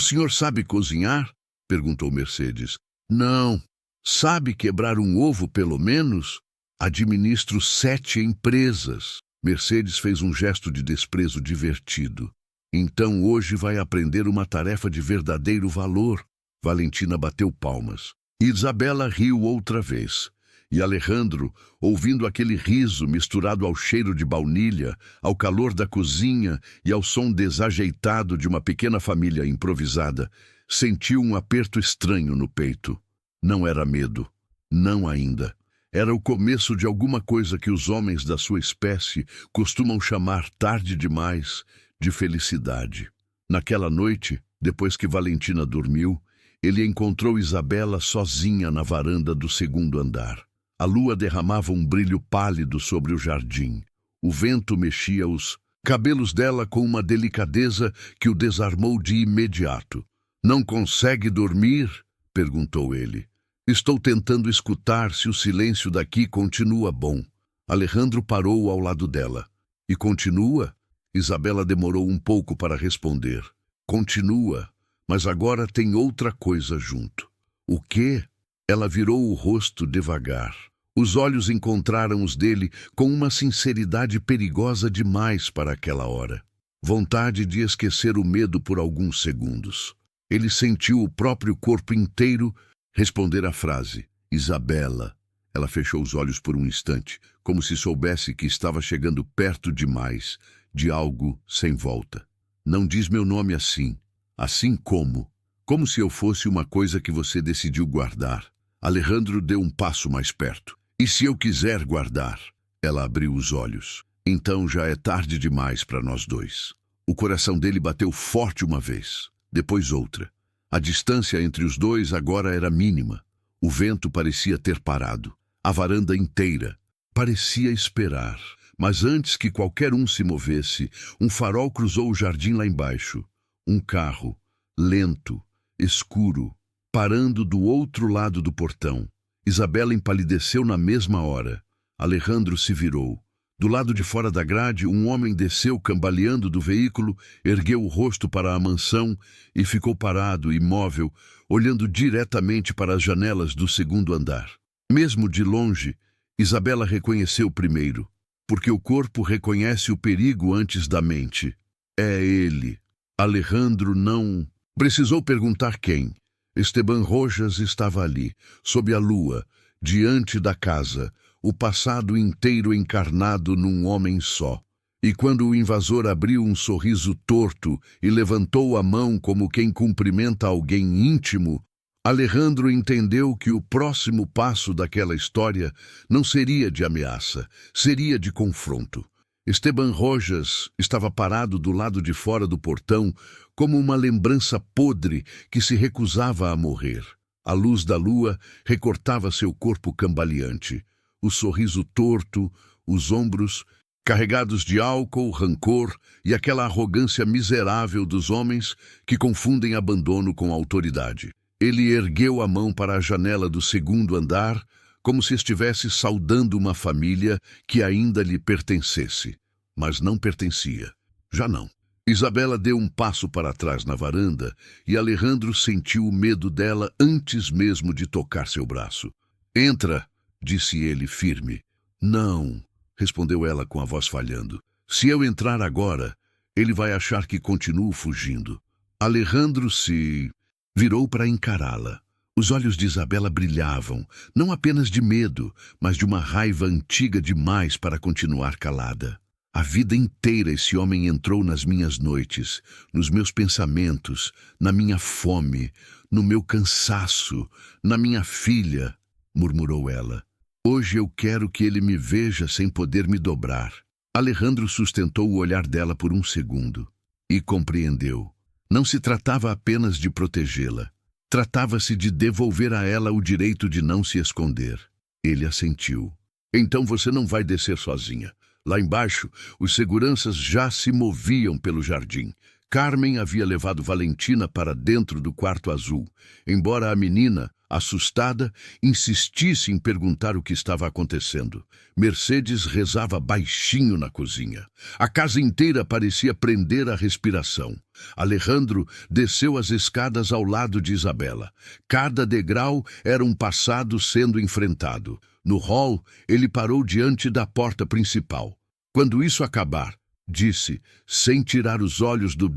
senhor sabe cozinhar? Perguntou Mercedes. Não. Sabe quebrar um ovo, pelo menos? Administro 7 empresas. Mercedes fez um gesto de desprezo divertido. Então hoje vai aprender uma tarefa de verdadeiro valor. Valentina bateu palmas. Isabela riu outra vez. E Alejandro, ouvindo aquele riso misturado ao cheiro de baunilha, ao calor da cozinha e ao som desajeitado de uma pequena família improvisada, sentiu um aperto estranho no peito. Não era medo. Não ainda. Era o começo de alguma coisa que os homens da sua espécie costumam chamar tarde demais de felicidade. Naquela noite, depois que Valentina dormiu, ele encontrou Isabela sozinha na varanda do segundo andar. A lua derramava um brilho pálido sobre o jardim. O vento mexia os cabelos dela com uma delicadeza que o desarmou de imediato. "Não consegue dormir?" perguntou ele. "Estou tentando escutar se o silêncio daqui continua bom." Alejandro parou ao lado dela. "E continua?" Isabela demorou um pouco para responder. "Continua, mas agora tem outra coisa junto." "O quê?" Ela virou o rosto devagar. Os olhos encontraram os dele com uma sinceridade perigosa demais para aquela hora. Vontade de esquecer o medo por alguns segundos. Ele sentiu o próprio corpo inteiro responder a frase. "Isabela." Ela fechou os olhos por um instante, como se soubesse que estava chegando perto demais, de algo sem volta. "Não diz meu nome assim. Assim como? Como se eu fosse uma coisa que você decidiu guardar." Alejandro deu um passo mais perto. "E se eu quiser guardar?" Ela abriu os olhos. "Então já é tarde demais para nós dois." O coração dele bateu forte uma vez, depois outra. A distância entre os dois agora era mínima. O vento parecia ter parado. A varanda inteira parecia esperar. Mas antes que qualquer um se movesse, um farol cruzou o jardim lá embaixo. Um carro, lento, escuro, parando do outro lado do portão. Isabela empalideceu na mesma hora. Alejandro se virou. Do lado de fora da grade, um homem desceu cambaleando do veículo, ergueu o rosto para a mansão e ficou parado, imóvel, olhando diretamente para as janelas do segundo andar. Mesmo de longe, Isabela reconheceu primeiro, porque o corpo reconhece o perigo antes da mente. É ele. Alejandro não precisou perguntar quem. Esteban Rojas estava ali, sob a lua, diante da casa, o passado inteiro encarnado num homem só. E quando o invasor abriu um sorriso torto e levantou a mão como quem cumprimenta alguém íntimo, Alejandro entendeu que o próximo passo daquela história não seria de ameaça, seria de confronto. Esteban Rojas estava parado do lado de fora do portão como uma lembrança podre que se recusava a morrer. A luz da lua recortava seu corpo cambaleante. O sorriso torto, os ombros carregados de álcool, rancor e aquela arrogância miserável dos homens que confundem abandono com autoridade. Ele ergueu a mão para a janela do segundo andar, como se estivesse saudando uma família que ainda lhe pertencesse. Mas não pertencia. Já não. Isabela deu um passo para trás na varanda e Alejandro sentiu o medo dela antes mesmo de tocar seu braço. "Entra", disse ele firme. "Não", respondeu ela com a voz falhando. "Se eu entrar agora, ele vai achar que continuo fugindo." Alejandro se virou para encará-la. Os olhos de Isabela brilhavam, não apenas de medo, mas de uma raiva antiga demais para continuar calada. "A vida inteira esse homem entrou nas minhas noites, nos meus pensamentos, na minha fome, no meu cansaço, na minha filha", murmurou ela. "Hoje eu quero que ele me veja sem poder me dobrar." Alejandro sustentou o olhar dela por um segundo e compreendeu. Não se tratava apenas de protegê-la. Tratava-se de devolver a ela o direito de não se esconder. Ele assentiu. "Então você não vai descer sozinha." Lá embaixo, os seguranças já se moviam pelo jardim. Carmen havia levado Valentina para dentro do quarto azul, embora a menina, assustada, insistisse em perguntar o que estava acontecendo. Mercedes rezava baixinho na cozinha. A casa inteira parecia prender a respiração. Alejandro desceu as escadas ao lado de Isabela. Cada degrau era um passado sendo enfrentado. No hall, ele parou diante da porta principal. "Quando isso acabar", disse, sem tirar os olhos do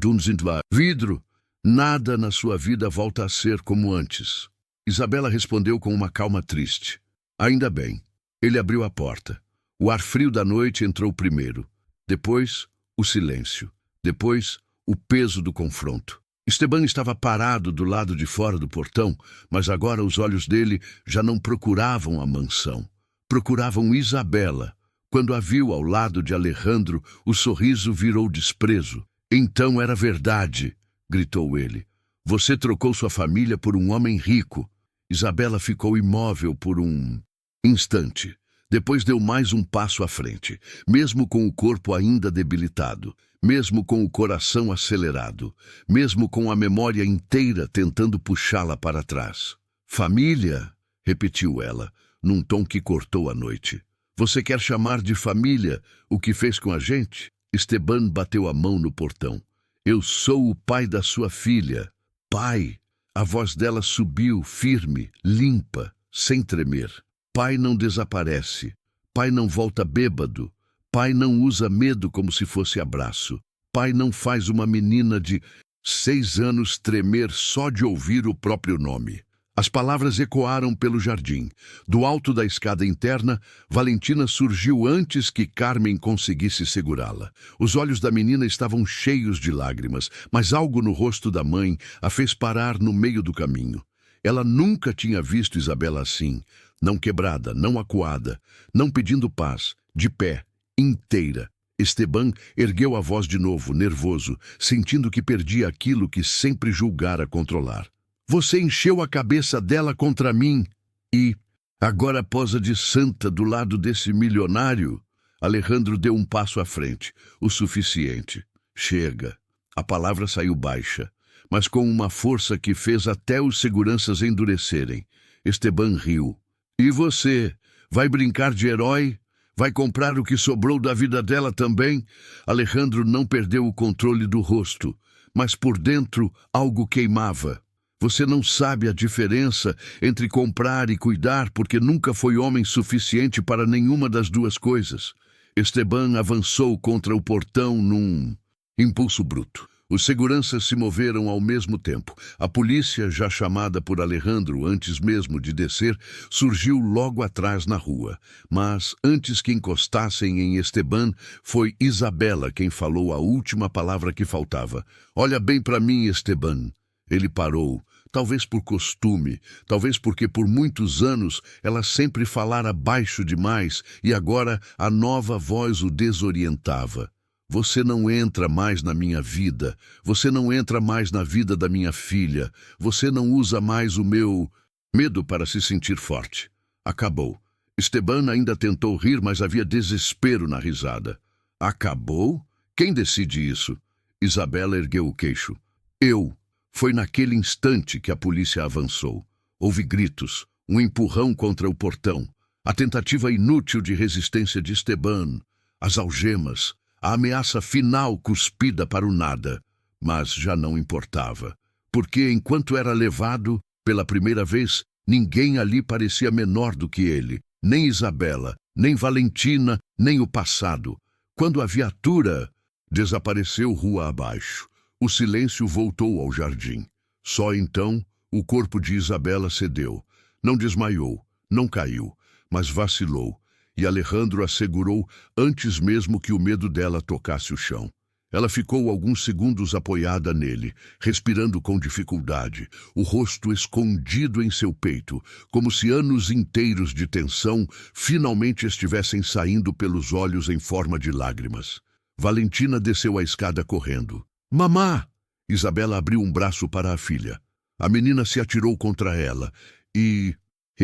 vidro, "nada na sua vida volta a ser como antes." Isabela respondeu com uma calma triste. "Ainda bem." Ele abriu a porta. O ar frio da noite entrou primeiro. Depois, o silêncio. Depois, o peso do confronto. Esteban estava parado do lado de fora do portão, mas agora os olhos dele já não procuravam a mansão. Procuravam Isabela. Quando a viu ao lado de Alejandro, o sorriso virou desprezo. Então era verdade, gritou ele. Você trocou sua família por um homem rico. Isabela ficou imóvel por um instante. Depois deu mais um passo à frente, mesmo com o corpo ainda debilitado, mesmo com o coração acelerado, mesmo com a memória inteira tentando puxá-la para trás. Família, repetiu ela, num tom que cortou a noite. Você quer chamar de família o que fez com a gente? Esteban bateu a mão no portão. Eu sou o pai da sua filha. Pai! A voz dela subiu, firme, limpa, sem tremer. Pai não desaparece. Pai não volta bêbado. Pai não usa medo como se fosse abraço. Pai não faz uma menina de 6 anos tremer só de ouvir o próprio nome. As palavras ecoaram pelo jardim. Do alto da escada interna, Valentina surgiu antes que Carmen conseguisse segurá-la. Os olhos da menina estavam cheios de lágrimas, mas algo no rosto da mãe a fez parar no meio do caminho. Ela nunca tinha visto Isabela assim, não quebrada, não acuada, não pedindo paz, de pé, inteira. Esteban ergueu a voz de novo, nervoso, sentindo que perdia aquilo que sempre julgara controlar. Você encheu a cabeça dela contra mim e agora posa de santa do lado desse milionário? Alejandro deu um passo à frente, o suficiente. Chega. A palavra saiu baixa, mas com uma força que fez até os seguranças endurecerem. Esteban riu. E você? Vai brincar de herói? Vai comprar o que sobrou da vida dela também? Alejandro não perdeu o controle do rosto, mas por dentro algo queimava. Você não sabe a diferença entre comprar e cuidar porque nunca foi homem suficiente para nenhuma das duas coisas. Esteban avançou contra o portão num impulso bruto. Os seguranças se moveram ao mesmo tempo. A polícia, já chamada por Alejandro antes mesmo de descer, surgiu logo atrás na rua. Mas, antes que encostassem em Esteban, foi Isabela quem falou a última palavra que faltava. Olha bem para mim, Esteban. Ele parou. Talvez por costume, talvez porque por muitos anos ela sempre falara baixo demais e agora a nova voz o desorientava. Você não entra mais na minha vida, você não entra mais na vida da minha filha, você não usa mais o meu medo para se sentir forte. Acabou. Esteban ainda tentou rir, mas havia desespero na risada. Acabou? Quem decide isso? Isabela ergueu o queixo. Eu. Foi naquele instante que a polícia avançou. Houve gritos, um empurrão contra o portão, a tentativa inútil de resistência de Esteban, as algemas, a ameaça final cuspida para o nada. Mas já não importava, porque enquanto era levado, pela primeira vez, ninguém ali parecia menor do que ele, nem Isabela, nem Valentina, nem o passado. Quando a viatura desapareceu rua abaixo, o silêncio voltou ao jardim. Só então o corpo de Isabela cedeu. Não desmaiou, não caiu, mas vacilou, e Alejandro a segurou antes mesmo que o medo dela tocasse o chão. Ela ficou alguns segundos apoiada nele, respirando com dificuldade, o rosto escondido em seu peito, como se anos inteiros de tensão finalmente estivessem saindo pelos olhos em forma de lágrimas. Valentina desceu a escada correndo. Mamá! Isabela abriu um braço para a filha. A menina se atirou contra ela e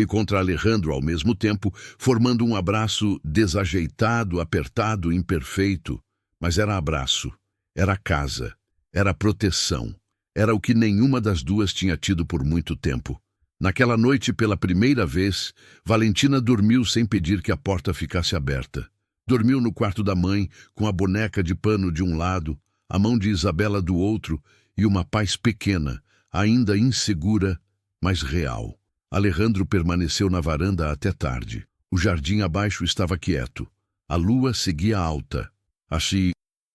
contra Alejandro ao mesmo tempo, formando um abraço desajeitado, apertado, imperfeito. Mas era abraço, era casa, era proteção. Era o que nenhuma das duas tinha tido por muito tempo. Naquela noite, pela primeira vez, Valentina dormiu sem pedir que a porta ficasse aberta. Dormiu no quarto da mãe, com a boneca de pano de um lado, a mão de Isabela do outro e uma paz pequena, ainda insegura, mas real. Alejandro permaneceu na varanda até tarde. O jardim abaixo estava quieto. A lua seguia alta. A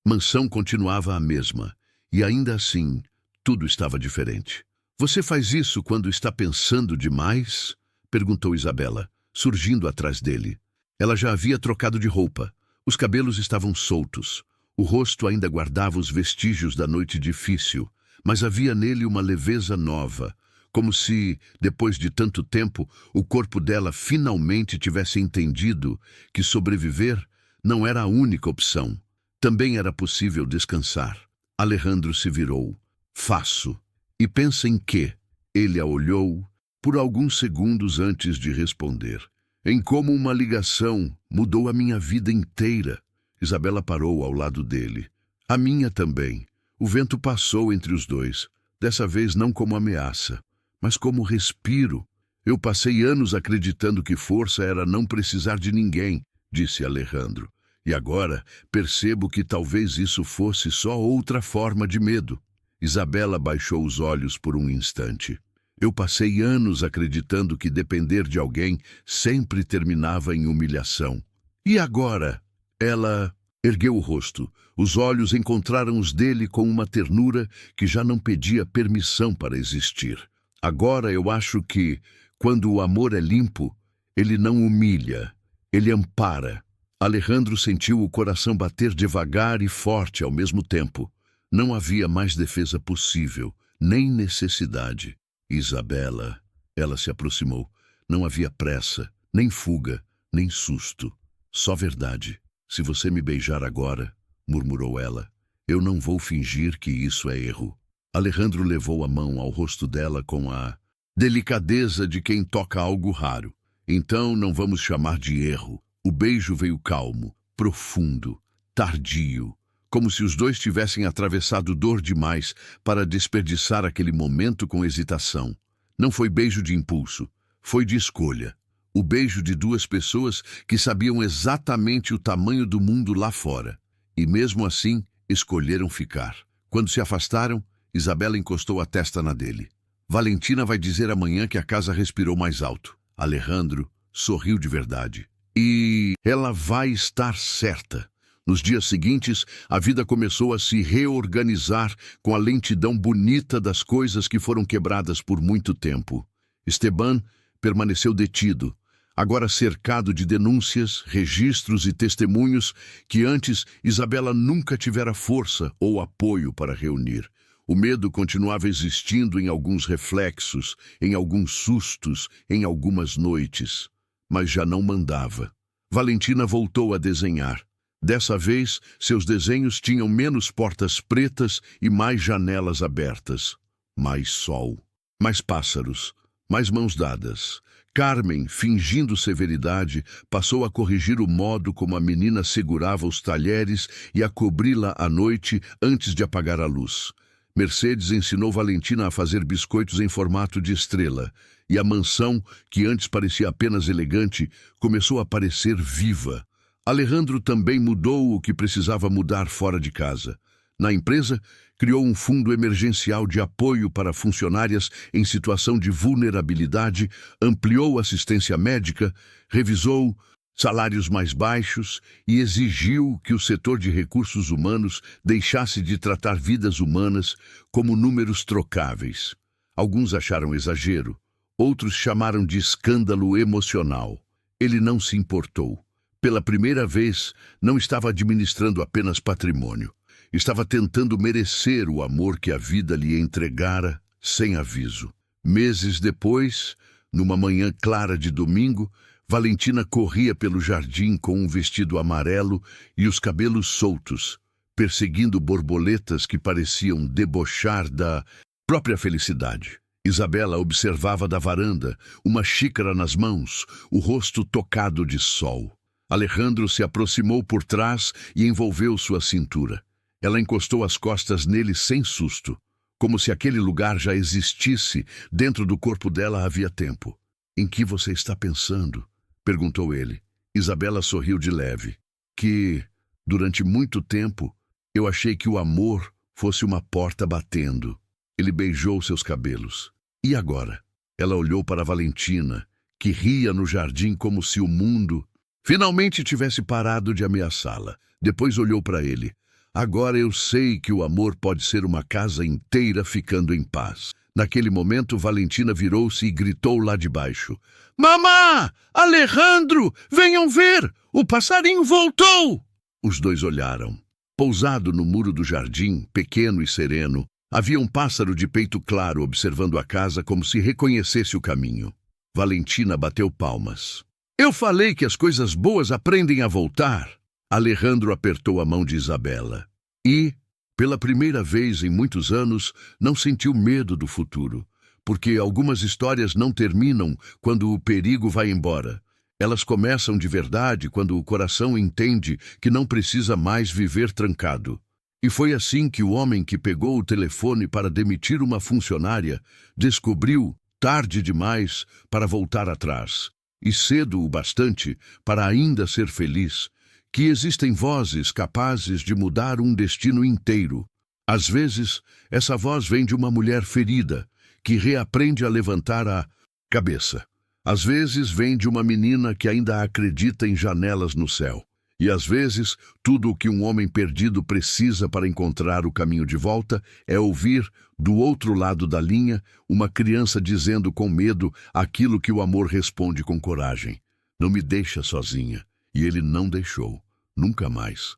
mansão continuava a mesma. E ainda assim, tudo estava diferente. Você faz isso quando está pensando demais? Perguntou Isabela, surgindo atrás dele. Ela já havia trocado de roupa. Os cabelos estavam soltos. O rosto ainda guardava os vestígios da noite difícil, mas havia nele uma leveza nova, como se, depois de tanto tempo, o corpo dela finalmente tivesse entendido que sobreviver não era a única opção. Também era possível descansar. Alejandro se virou. Faço. E pensa em quê? Ele a olhou por alguns segundos antes de responder. Em como uma ligação mudou a minha vida inteira. Isabela parou ao lado dele. A minha também. O vento passou entre os dois. Dessa vez não como ameaça, mas como respiro. Eu passei anos acreditando que força era não precisar de ninguém, disse Alejandro. E agora percebo que talvez isso fosse só outra forma de medo. Isabela baixou os olhos por um instante. Eu passei anos acreditando que depender de alguém sempre terminava em humilhação. E agora? Ela ergueu o rosto. Os olhos encontraram os dele com uma ternura que já não pedia permissão para existir. Agora eu acho que, quando o amor é limpo, ele não humilha, ele ampara. Alejandro sentiu o coração bater devagar e forte ao mesmo tempo. Não havia mais defesa possível, nem necessidade. Isabela, ela se aproximou. Não havia pressa, nem fuga, nem susto. Só verdade. Se você me beijar agora, murmurou ela, eu não vou fingir que isso é erro. Alejandro levou a mão ao rosto dela com a delicadeza de quem toca algo raro. Então não vamos chamar de erro. O beijo veio calmo, profundo, tardio, como se os dois tivessem atravessado dor demais para desperdiçar aquele momento com hesitação. Não foi beijo de impulso, foi de escolha. O beijo de duas pessoas que sabiam exatamente o tamanho do mundo lá fora. E mesmo assim, escolheram ficar. Quando se afastaram, Isabela encostou a testa na dele. Valentina vai dizer amanhã que a casa respirou mais alto. Alejandro sorriu de verdade. E ela vai estar certa. Nos dias seguintes, a vida começou a se reorganizar com a lentidão bonita das coisas que foram quebradas por muito tempo. Esteban permaneceu detido, agora cercado de denúncias, registros e testemunhos que antes Isabela nunca tivera força ou apoio para reunir. O medo continuava existindo em alguns reflexos, em alguns sustos, em algumas noites, mas já não mandava. Valentina voltou a desenhar. Dessa vez, seus desenhos tinham menos portas pretas e mais janelas abertas. Mais sol, mais pássaros, mais mãos dadas. Carmen, fingindo severidade, passou a corrigir o modo como a menina segurava os talheres e a cobri-la à noite antes de apagar a luz. Mercedes ensinou Valentina a fazer biscoitos em formato de estrela, e a mansão, que antes parecia apenas elegante, começou a parecer viva. Alejandro também mudou o que precisava mudar fora de casa. Na empresa, criou um fundo emergencial de apoio para funcionárias em situação de vulnerabilidade, ampliou assistência médica, revisou salários mais baixos e exigiu que o setor de recursos humanos deixasse de tratar vidas humanas como números trocáveis. Alguns acharam exagero, outros chamaram de escândalo emocional. Ele não se importou. Pela primeira vez, não estava administrando apenas patrimônio. Estava tentando merecer o amor que a vida lhe entregara sem aviso. Meses depois, numa manhã clara de domingo, Valentina corria pelo jardim com um vestido amarelo e os cabelos soltos, perseguindo borboletas que pareciam debochar da própria felicidade. Isabela observava da varanda, uma xícara nas mãos, o rosto tocado de sol. Alejandro se aproximou por trás e envolveu sua cintura. Ela encostou as costas nele sem susto, como se aquele lugar já existisse dentro do corpo dela havia tempo. Em que você está pensando? Perguntou ele. Isabela sorriu de leve. Que, durante muito tempo, eu achei que o amor fosse uma porta batendo. Ele beijou seus cabelos. E agora? Ela olhou para Valentina, que ria no jardim como se o mundo finalmente tivesse parado de ameaçá-la. Depois olhou para ele. Agora eu sei que o amor pode ser uma casa inteira ficando em paz. Naquele momento, Valentina virou-se e gritou lá de baixo: Mamá! Alejandro! Venham ver! O passarinho voltou! Os dois olharam. Pousado no muro do jardim, pequeno e sereno, havia um pássaro de peito claro observando a casa como se reconhecesse o caminho. Valentina bateu palmas. Eu falei que as coisas boas aprendem a voltar. Alejandro apertou a mão de Isabela. E, pela primeira vez em muitos anos, não sentiu medo do futuro. Porque algumas histórias não terminam quando o perigo vai embora. Elas começam de verdade quando o coração entende que não precisa mais viver trancado. E foi assim que o homem que pegou o telefone para demitir uma funcionária descobriu, tarde demais, para voltar atrás, e cedo o bastante para ainda ser feliz, que existem vozes capazes de mudar um destino inteiro. Às vezes, essa voz vem de uma mulher ferida, que reaprende a levantar a cabeça. Às vezes vem de uma menina que ainda acredita em janelas no céu. E às vezes, tudo o que um homem perdido precisa para encontrar o caminho de volta é ouvir, do outro lado da linha, uma criança dizendo com medo aquilo que o amor responde com coragem. Não me deixa sozinha. E ele não deixou. Nunca mais.